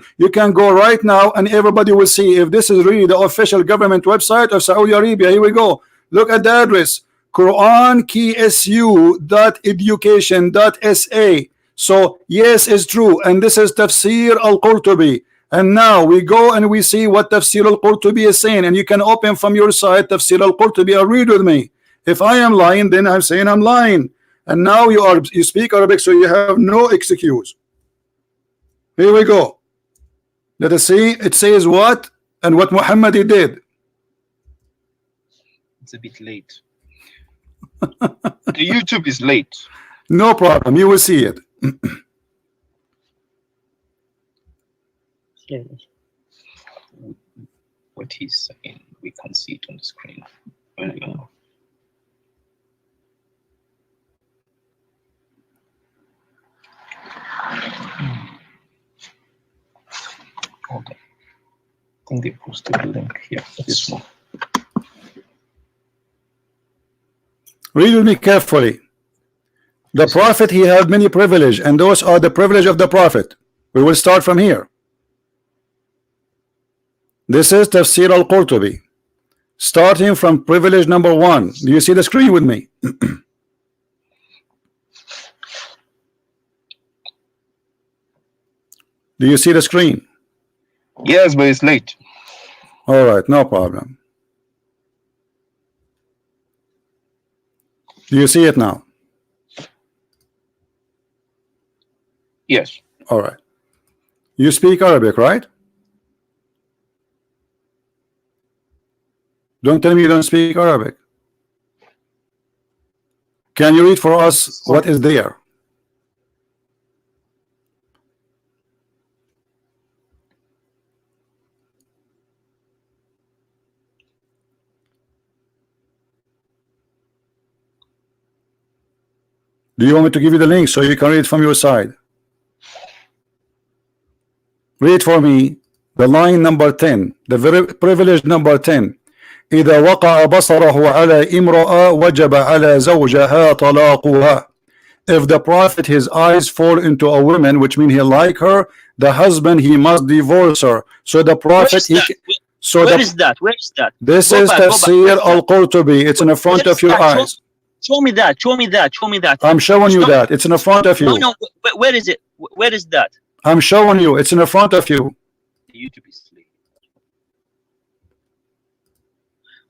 go right now and everybody will see if this is really the official government website of Saudi Arabia. Here we go. Look at the address. QuranKSU.education.sa. So yes, it's true. And this is Tafsir al-Qurtubi. And now we go and we see what Tafsir al-Qurtubi is saying. And you can open from your side Tafsir al-Qurtubi and read with me. If I am lying, then I'm saying I'm lying. And now you speak Arabic, so you have no excuse. Here we go. Let us see. It says what and what Muhammad did. It's a bit late. The YouTube is late. No problem. You will see it. What he's saying, we can see it on the screen. Hold on. I think they posted the link here for this one. Read with me carefully. The prophet, he had many privileges, and those are the privilege of the prophet. We will start from here. This is Tafsir al-Qurtubi, starting from privilege number 1. Do you see the screen with me? Do you see the screen? Yes, but it's late. All right, no problem. Do you see it now? Yes. All right. You speak Arabic, right? Don't tell me you don't speak Arabic. Can you read for us what is there? Do you want me to give you the link so you can read from your side? Read for me the line number 10, the very privileged number 10. إذا وقع بصره على امرأة وجب على زوجها طلاقها. If the prophet his eyes fall into a woman, which means he like her, the husband he must divorce her. So the prophet Where is that? Where is that? This is Tafsir al-Qurtubi. It's in the front of your eyes. Show me that. Show me that. Show me that. I'm showing you that. It's in the front of you. No, where is it? Where is that? I'm showing you. It's in the front of you. YouTube is asleep.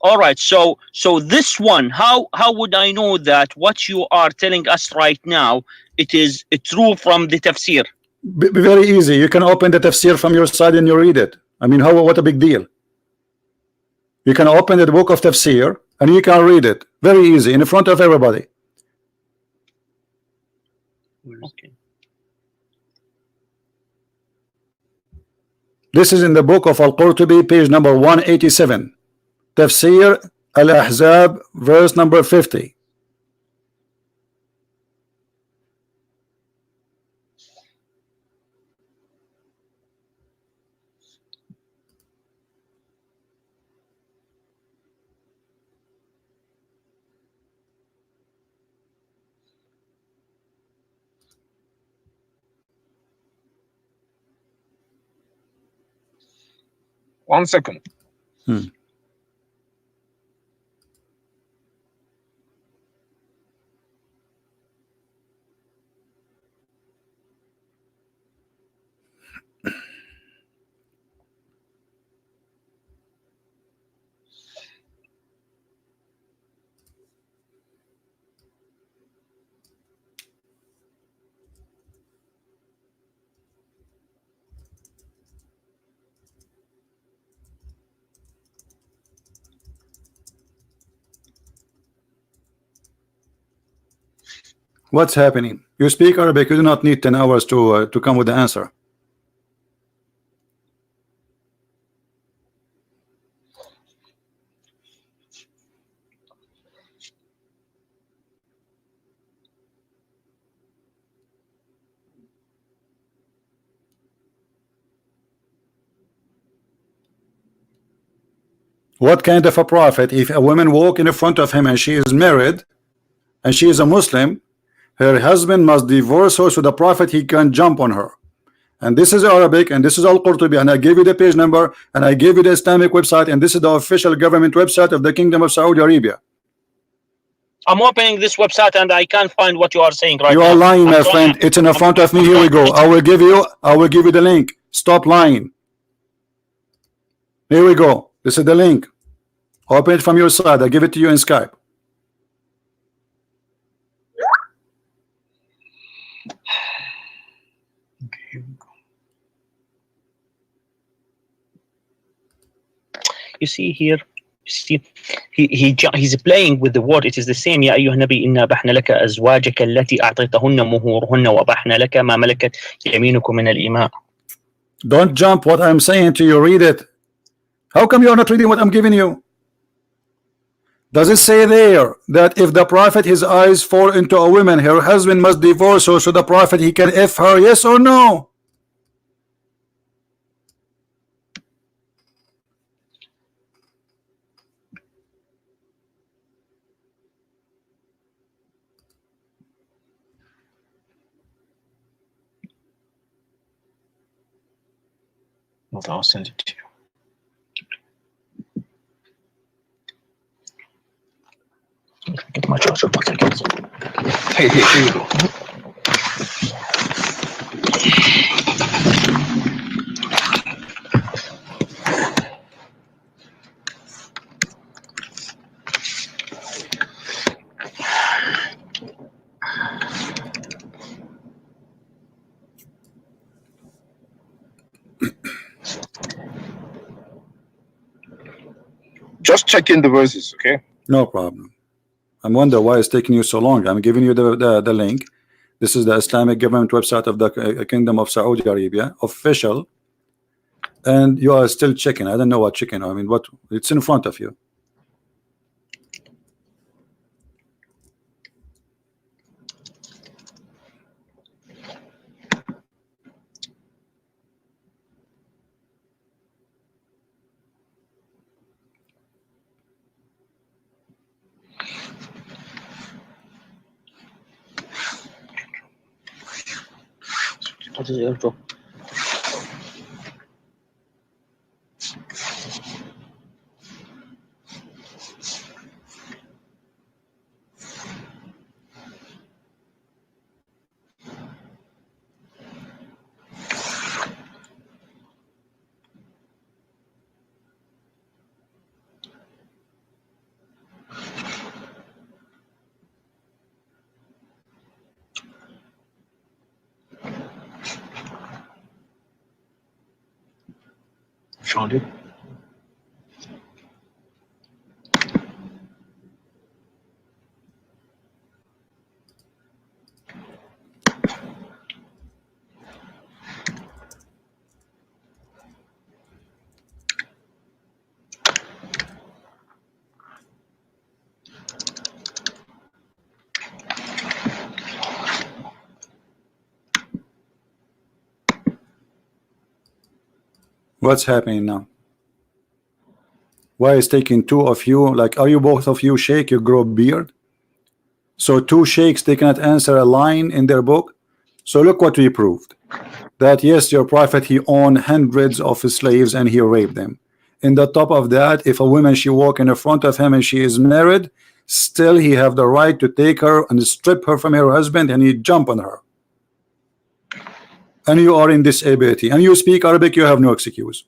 All right. So this one, how would I know that what you are telling us right now it is true from the tafsir? Very easy. You can open the tafsir from your side and you read it. I mean, what a big deal. You can open the book of tafsir and you can read it. Very easy in front of everybody. Okay. This is in the book of Al-Qurtubi, page number 187. Tafsir Al-Ahzab, verse number 50. One second. What's happening? You speak Arabic, you do not need 10 hours to come with the answer. What kind of a prophet, if a woman walk in front of him and she is married and she is a Muslim, her husband must divorce her so the prophet he can jump on her. And this is Arabic and this is Al-Qurtubi, and I gave you the page number and I gave you the Islamic website, and this is the official government website of the Kingdom of Saudi Arabia. I'm opening this website and I can't find what you are saying right now. You are lying, my friend. It's in the front of me. Here we go. I will give you the link. Stop lying. Here we go. This is the link. Open it from your side. I give it to you in Skype. You see here, he's playing with the word. It is the same. يا أيها النبي إنا أبحنا لك أزواجك التي أعطيتهن مهورهن وأبحنا لك ما ملكت يمينكم من الإماء. Don't jump what I'm saying to you. Read it. How come you're not reading what I'm giving you? Does it say there that if the prophet his eyes fall into a woman, her husband must divorce her so the prophet he can F her? Yes or no? I'll send it to you. Get my charger back again. Hey, here you go. Just checking the verses, okay? No problem. I'm wondering why it's taking you so long. I'm giving you the link. This is the Islamic government website of the Kingdom of Saudi Arabia, official, and you are still checking. I don't know what checking. I mean, what? It's in front of you. What is it? Found it. What's happening now? Why is taking two of you? Like, are you both of you sheikh? You grow beard? So two sheikhs, they cannot answer a line in their book. So look what we proved. That yes, your prophet, he owned hundreds of slaves and he raped them. In the top of that, if a woman she walk in the front of him and she is married, still he have the right to take her and strip her from her husband and he jump on her. And you are in disability and you speak Arabic, you have no excuse.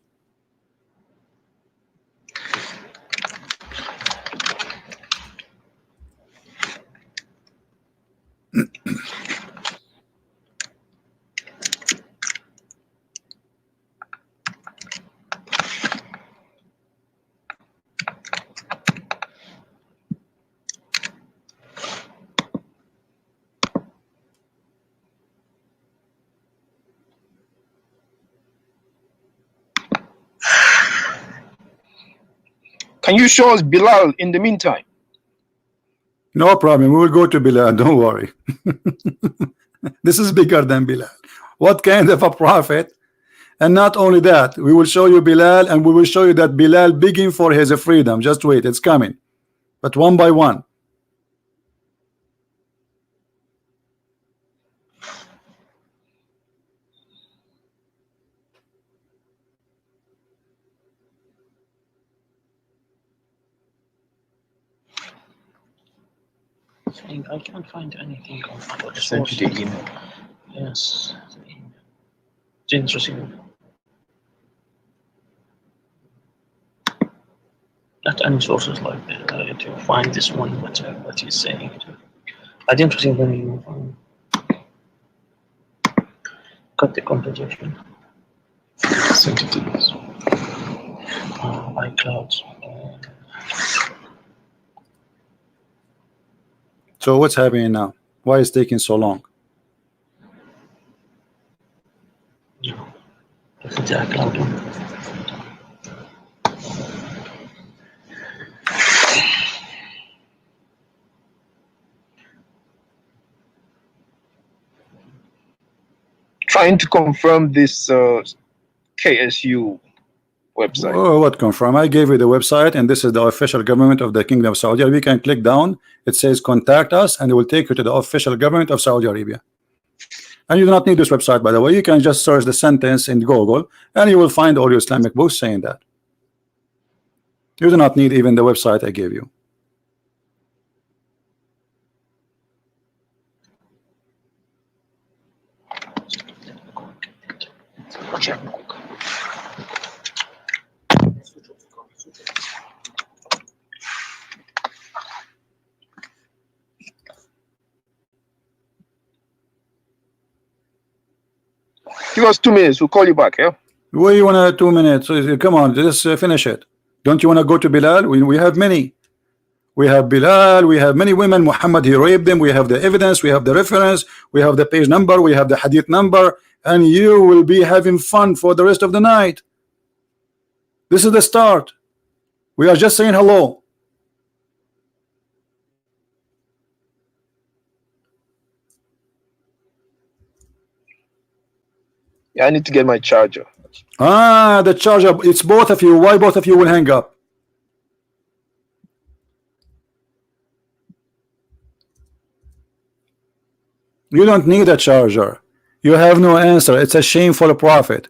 Can you show us Bilal in the meantime? No problem. We will go to Bilal. Don't worry. This is bigger than Bilal. What kind of a prophet? And not only that, we will show you Bilal and we will show you that Bilal begging for his freedom. Just wait, it's coming. But one by one. I can't find anything on our Send you the email. Yes, the email. It's interesting. Not any sources like that to find this one. What he's saying. I didn't receive any email. Cut the composition. Send it to us. iCloud. So what's happening now? Why is it taking so long? No. Look at the iCloud. Trying to confirm this KSU website. Oh, what confirm? I gave you the website and this is the official government of the Kingdom of Saudi Arabia. You can click down. It says contact us and it will take you to the official government of Saudi Arabia. And you do not need this website, by the way. You can just search the sentence in Google and you will find all your Islamic books saying that. You do not need even the website I gave you. Give us 2 minutes. We'll call you back. Yeah. Where you want 2 minutes? Come on, just finish it. Don't you want to go to Bilal? We have many. We have Bilal, we have many women. Muhammad, he raped them. We have the evidence, we have the reference, we have the page number, we have the hadith number, and you will be having fun for the rest of the night. This is the start. We are just saying hello. Yeah, I need to get my charger. Ah, the charger. It's both of you. Why both of you will hang up? You don't need a charger. You have no answer. It's a shameful prophet.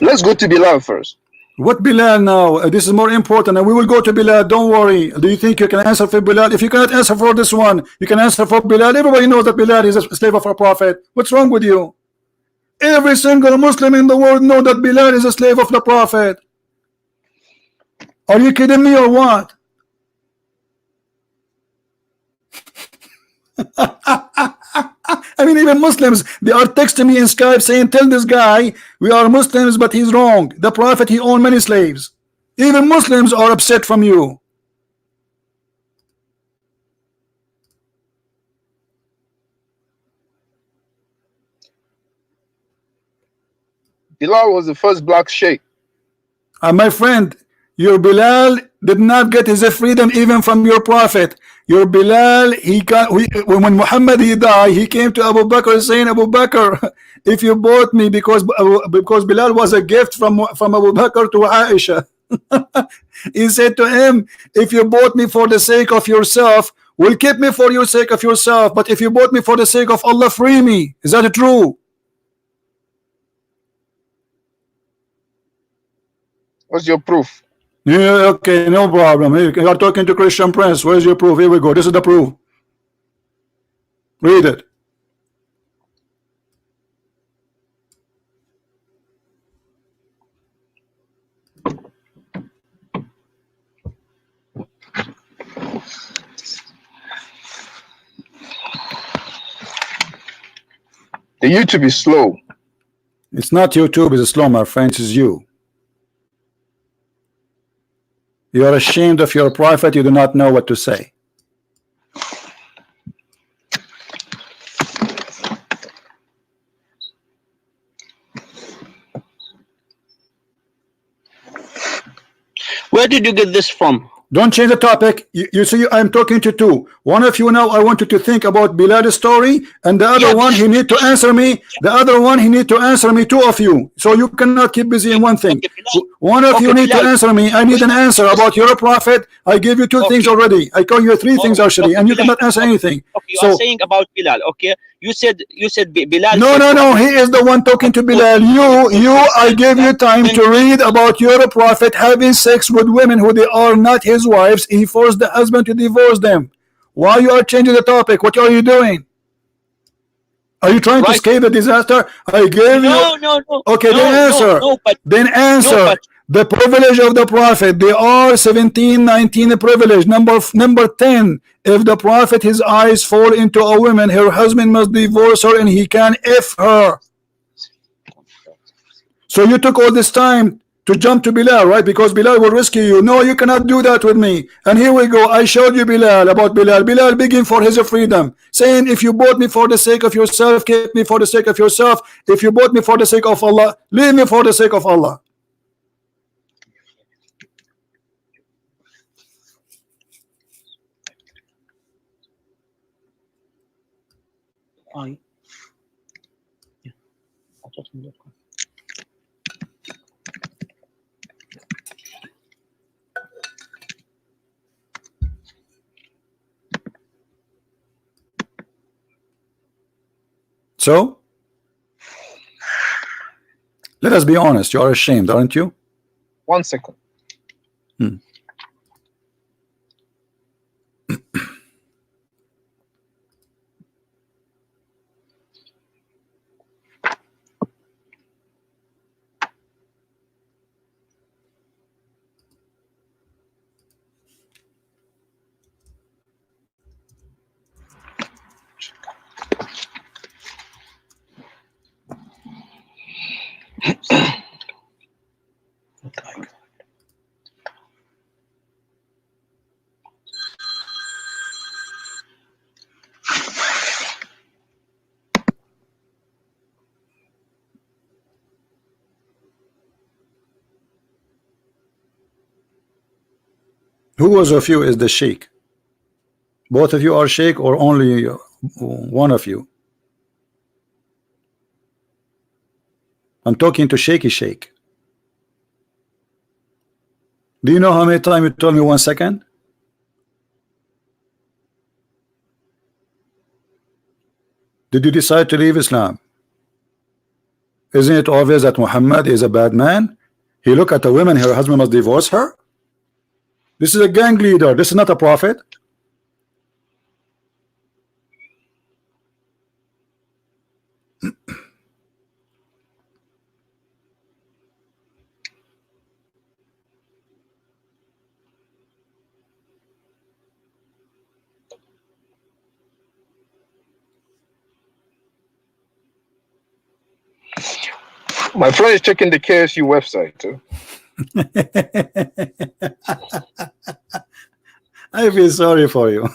Let's go to Bilal first. What Bilal now? This is more important, and we will go to Bilal. Don't worry. Do you think you can answer for Bilal? If you cannot answer for this one, you can answer for Bilal. Everybody knows that Bilal is a slave of our prophet. What's wrong with you? Every single Muslim in the world knows that Bilal is a slave of the prophet. Are you kidding me or what? I mean, even Muslims, they are texting me in Skype saying, tell this guy we are Muslims, but he's wrong. The prophet, he owned many slaves. Even Muslims are upset from you. Bilal was the first black sheikh. My friend, your Bilal did not get his freedom even from your prophet. Your Bilal, when Muhammad he died, he came to Abu Bakr saying, Abu Bakr, if you bought me, because Bilal was a gift from Abu Bakr to Aisha. He said to him, if you bought me for the sake of yourself, will keep me for your sake of yourself, but if you bought me for the sake of Allah, free me. Is that true? What's your proof? Yeah, okay, no problem. You are talking to Christian Prince. Where's your proof? Here we go. This is the proof. Read it. The YouTube is slow. It's not YouTube, it's slow, my friends, it's you. You are ashamed of your prophet, you do not know what to say. Where did you get this from? Don't change the topic. You see, I'm talking to two. One of you now, I want you to think about Bilal's story, and the other one, he need to answer me. The other one, he need to answer me. Two of you. So you cannot keep busy in one thing. Okay, one of you need to answer me. I need an answer about your prophet. I gave you two things already. I call you three things actually, and you cannot answer anything. Okay, you are saying about Bilal. Okay, you said Bilal. No. He is the one talking to Bilal. I gave you time to read about your prophet having sex with women who they are not his wives. He forced the husband to divorce them. Why you are changing the topic? What are you doing? Are you trying to escape the disaster? I gave you. No. Okay, then answer. The privilege of the prophet. They are 17, 19 privilege. Number 10. If the prophet his eyes fall into a woman, her husband must divorce her and he can F her. So you took all this time to jump to Bilal, right? Because Bilal will rescue you. No, you cannot do that with me. And here we go. I showed you Bilal, about Bilal. Bilal begging for his freedom, saying, if you bought me for the sake of yourself, keep me for the sake of yourself. If you bought me for the sake of Allah, leave me for the sake of Allah. So let us be honest, you are ashamed, aren't you? 1 second. Who was of you is the sheikh? Both of you are sheikh or only one of you? I'm talking to shaky sheikh. Do you know how many times you told me 1 second? Did you decide to leave Islam? Isn't it obvious that Muhammad is a bad man? He look at a woman, her husband must divorce her. This is a gang leader. This is not a prophet. My friend is checking the KSU website too. I feel sorry for you.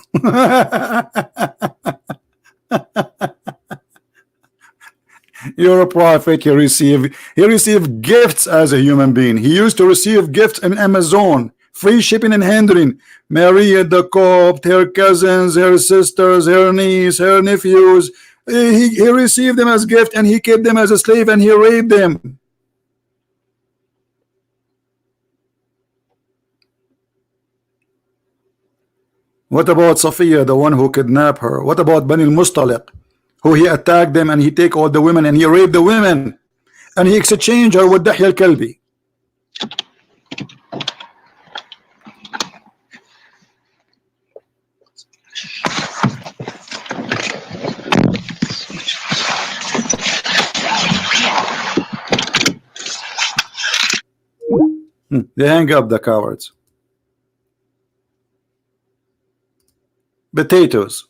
You're a prophet. He received gifts as a human being. He used to receive gifts in Amazon, free shipping and handling. Maria the Copt, her cousins, her sisters, her niece, her nephews. He received them as gift and he kept them as a slave and he raped them. What about Safiya, the one who kidnapped her? What about Bani al-Mustaliq, who he attacked them and he take all the women and he raped the women and he exchanged her with Dahya al-Kalbi? They hang up, the cowards. Potatoes.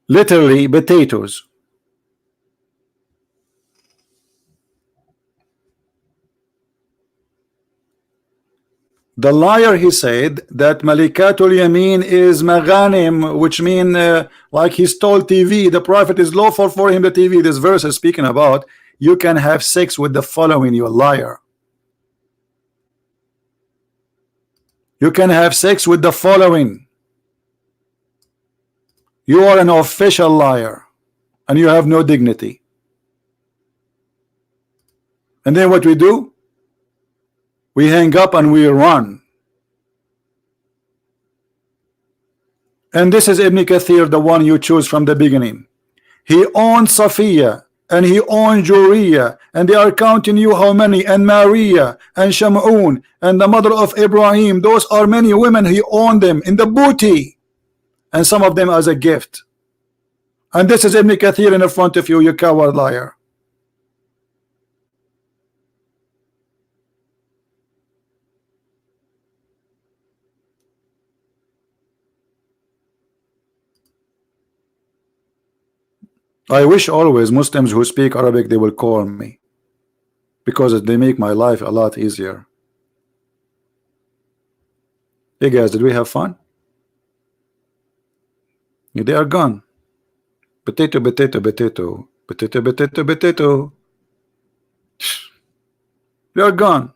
Literally potatoes. The liar, he said that Malikatul Yamin is Maghanim, which mean like he stole TV. The Prophet is lawful for him the TV. This verse is speaking about you can have sex with the following, you liar. You can have sex with the following. You are an official liar and you have no dignity. And then what we do? We hang up and we run. And this is Ibn Kathir, the one you choose from the beginning. He owned Safiya and he owned Juriya, and they are counting you how many, and Maria and Shamun and the mother of Ibrahim. Those are many women. He owned them in the booty, and some of them as a gift. And this is Ibn Kathir in the front of you, you coward liar. I wish always Muslims who speak Arabic, they will call me, because they make my life a lot easier. Hey guys, did we have fun? Yeah, they are gone. Potato, potato, potato, potato, potato, potato. They are gone.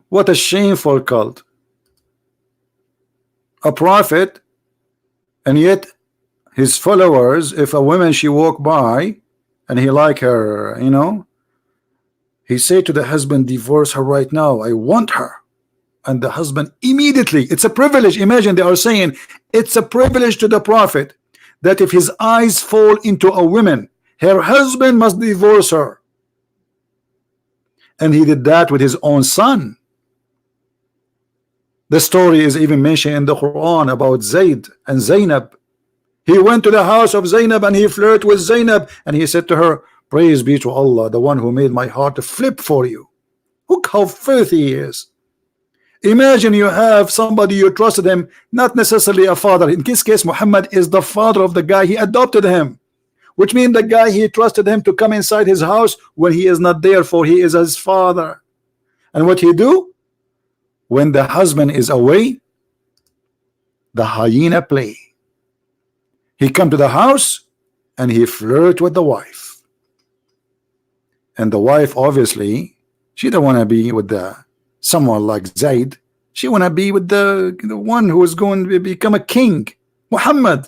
What a shameful cult. A prophet, and yet his followers, if a woman she walk by and he like her, you know, He said to the husband, divorce her right now, I want her. And the husband immediately, it's a privilege. Imagine they are saying it's a privilege to the Prophet that if his eyes fall into a woman, her husband must divorce her. And he did that with his own son. The story is even mentioned in the Quran about Zayd and Zainab. He went to the house of Zainab and he flirted with Zainab, and he said to her, praise be to Allah, the one who made my heart to flip for you. Look how filthy he is. Imagine you have somebody, you trusted him, not necessarily a father. In this case, Muhammad is the father of the guy, he adopted him, which means the guy, he trusted him to come inside his house when he is not there, for he is his father. And what he do? When the husband is away, the hyena play. He come to the house and he flirt with the wife. And the wife, obviously, she don't want to be with someone like Zayd. She want to be with the one who is going to become a king, Muhammad.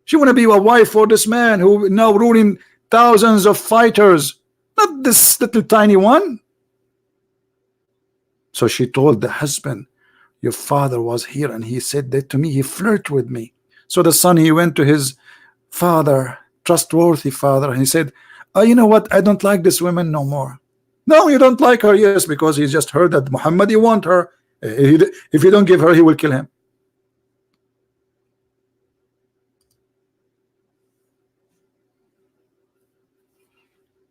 She want to be a wife for this man who now ruling thousands of fighters, not this little tiny one. So she told the husband, your father was here and he said that to me, he flirted with me. So the son, he went to his father, trustworthy father, and he said, oh, you know what, I don't like this woman no more. No, you don't like her? Yes, because he just heard that Muhammad, he want her. If you don't give her, he will kill him.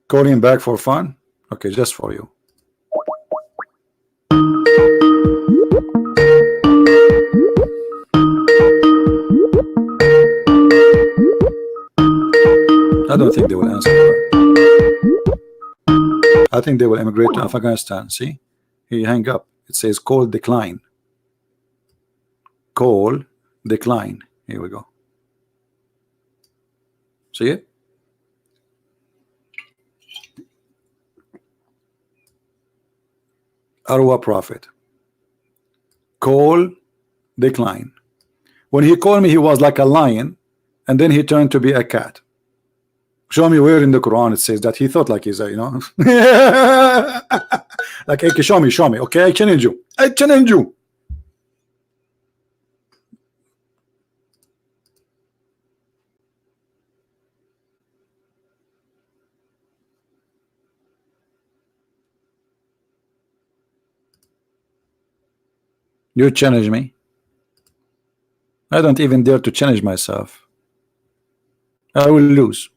Call him back for fun? Okay, just for you. I don't think they will answer her. I think they will immigrate to Afghanistan. See, he hang up. It says call decline. Call decline. Here we go. See it? Arwa Prophet. Call decline. When he called me, he was like a lion, and then he turned to be a cat. Show me where in the Quran it says that. He thought like he's a, like, okay, show me. Okay, I challenge you. You challenge me. I don't even dare to challenge myself. I will lose.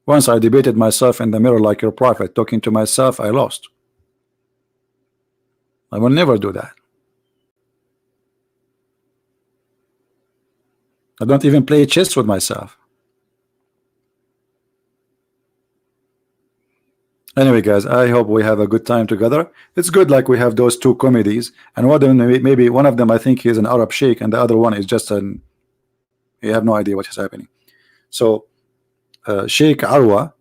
Once I debated myself in the mirror like your prophet, talking to myself, I lost. I will never do that. I don't even play chess with myself. Anyway, guys, I hope we have a good time together. It's good like we have those two comedies, and one of them, maybe one of them, I think he's an Arab sheikh, and the other one is just you have no idea what is happening. So Sheikh Arwa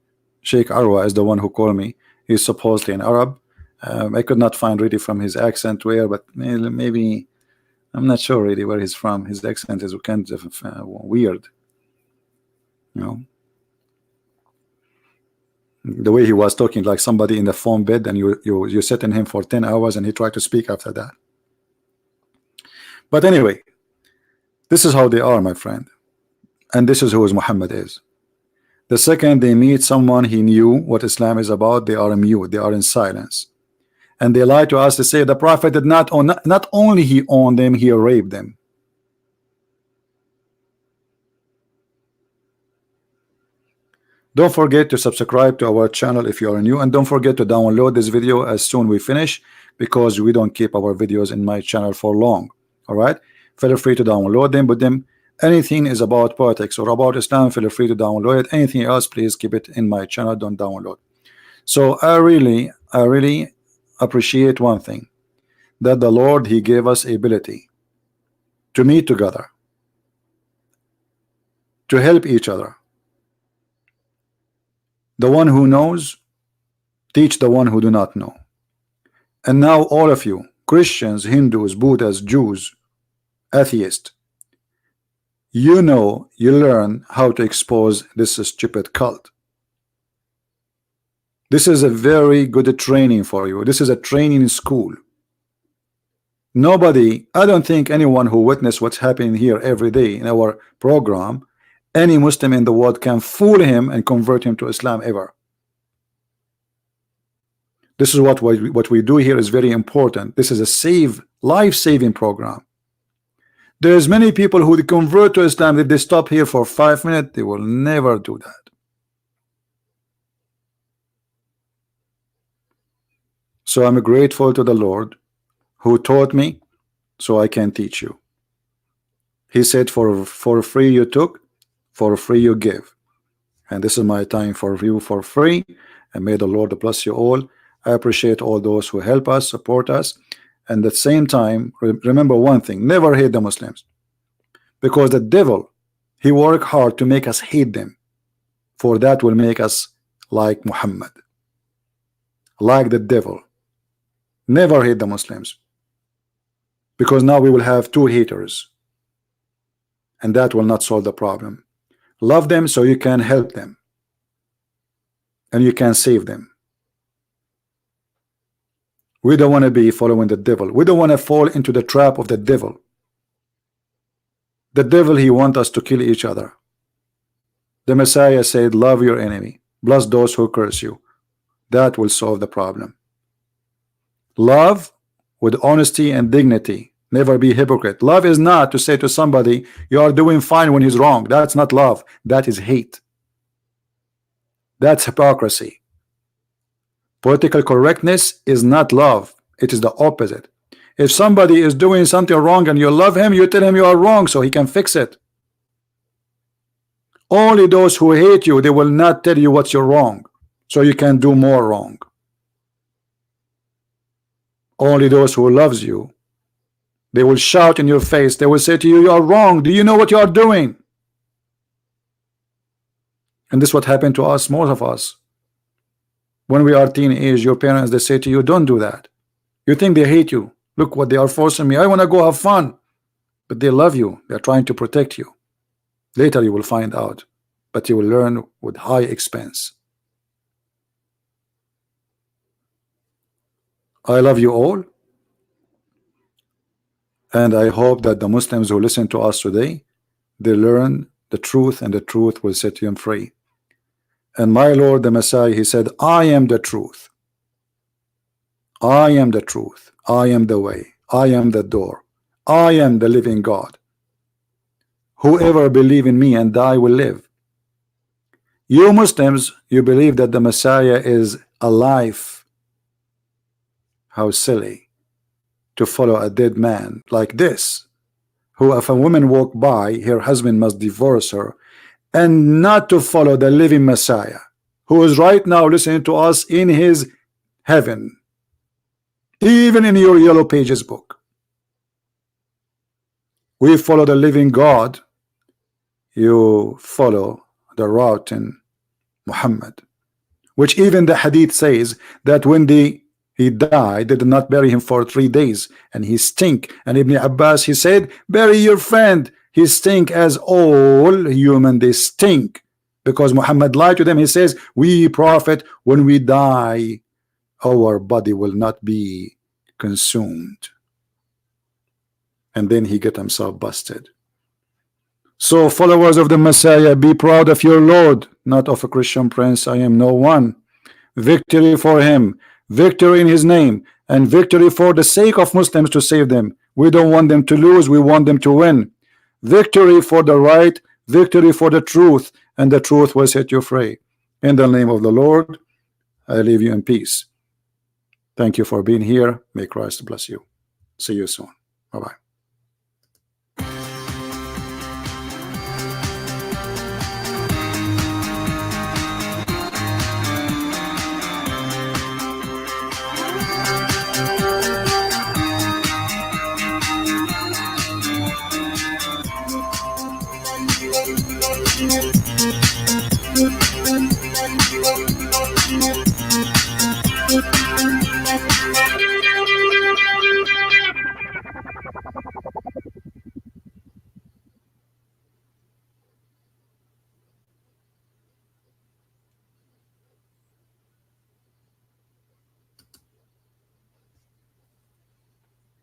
is the one who called me. He's supposedly an Arab. I could not find really from his accent where, but maybe I'm not sure really where he's from. His accent is kind of weird, the way he was talking like somebody in the phone bed, and you sit in him for 10 hours and he tried to speak after that. But anyway, this is how they are, my friend, and this is who Muhammad is. The second they meet someone he knew what Islam is about, they are mute, they are in silence, and they lie to us to say the Prophet did not own, not only he owned them, he raped them. Don't forget to subscribe to our channel if you are new, and don't forget to download this video as soon we finish, because we don't keep our videos in my channel for long. All right, feel free to download them, but them anything is about politics or about Islam, feel free to download it. Anything else, please keep it in my channel, don't download. So I really appreciate one thing, that the Lord, he gave us ability to meet together, to help each other. The one who knows teach the one who do not know. And now all of you, Christians, Hindus, Buddhists, Jews, atheists, you learn how to expose this stupid cult. This is a very good training for you. This is a training school. Nobody, I don't think anyone who witnessed what's happening here every day in our program, any Muslim in the world can fool him and convert him to Islam ever. This is what we do here is very important. This is a life-saving program. There's many people who convert to Islam, if they stop here for 5 minutes, they will never do that. So I'm grateful to the Lord who taught me so I can teach you. He said, for free you took, for free you give. And this is my time for you for free. And may the Lord bless you all. I appreciate all those who help us, support us. And at the same time, remember one thing, never hate the Muslims. Because the devil, he worked hard to make us hate them. For that will make us like Muhammad. Like the devil. Never hate the Muslims. Because now we will have 2 haters. And that will not solve the problem. Love them so you can help them. And you can save them. We don't want to be following the devil. We don't want to fall into the trap of the devil. The devil, he wants us to kill each other. The Messiah said, love your enemy. Bless those who curse you. That will solve the problem. Love with honesty and dignity. Never be hypocrite. Love is not to say to somebody, you are doing fine when he's wrong. That's not love. That is hate. That's hypocrisy. Political correctness is not love. It is the opposite. If somebody is doing something wrong and you love him, you tell him you are wrong so he can fix it. Only those who hate you, they will not tell you what's your wrong so you can do more wrong. Only those who loves you, they will shout in your face. They will say to you, you are wrong. Do you know what you are doing? And this is what happened to us, most of us. When we are teenage, your parents, they say to you, don't do that. You think they hate you. Look what they are forcing me. I want to go have fun. But they love you. They're trying to protect you. Later you will find out. But you will learn with high expense. I love you all. And I hope that the Muslims who listen to us today, they learn the truth, and the truth will set them free. And my Lord the Messiah, he said, I am the truth. I am the truth. I am the way. I am the door. I am the living God. Whoever believe in me and die will live. You Muslims, you believe that the Messiah is alive. How silly to follow a dead man like this, who if a woman walk by, her husband must divorce her, and not to follow the living Messiah, who is right now listening to us in his heaven, even in your yellow pages book. We follow the living God. You follow the rotten Muhammad, which even the hadith says that when he died, they did not bury him for 3 days, and he stink. And Ibn Abbas, he said, bury your friend. He stink as all human, they stink. Because Muhammad lied to them. He says, we prophet, when we die, our body will not be consumed. And then he get himself busted. So followers of the Messiah, be proud of your Lord, not of a Christian prince. I am no one. Victory for him, victory in his name, and victory for the sake of Muslims to save them. We don't want them to lose, we want them to win. Victory for the right, victory for the truth, and the truth will set you free. In the name of the Lord, I leave you in peace. Thank you for being here. May Christ bless you. See you soon. Bye-bye.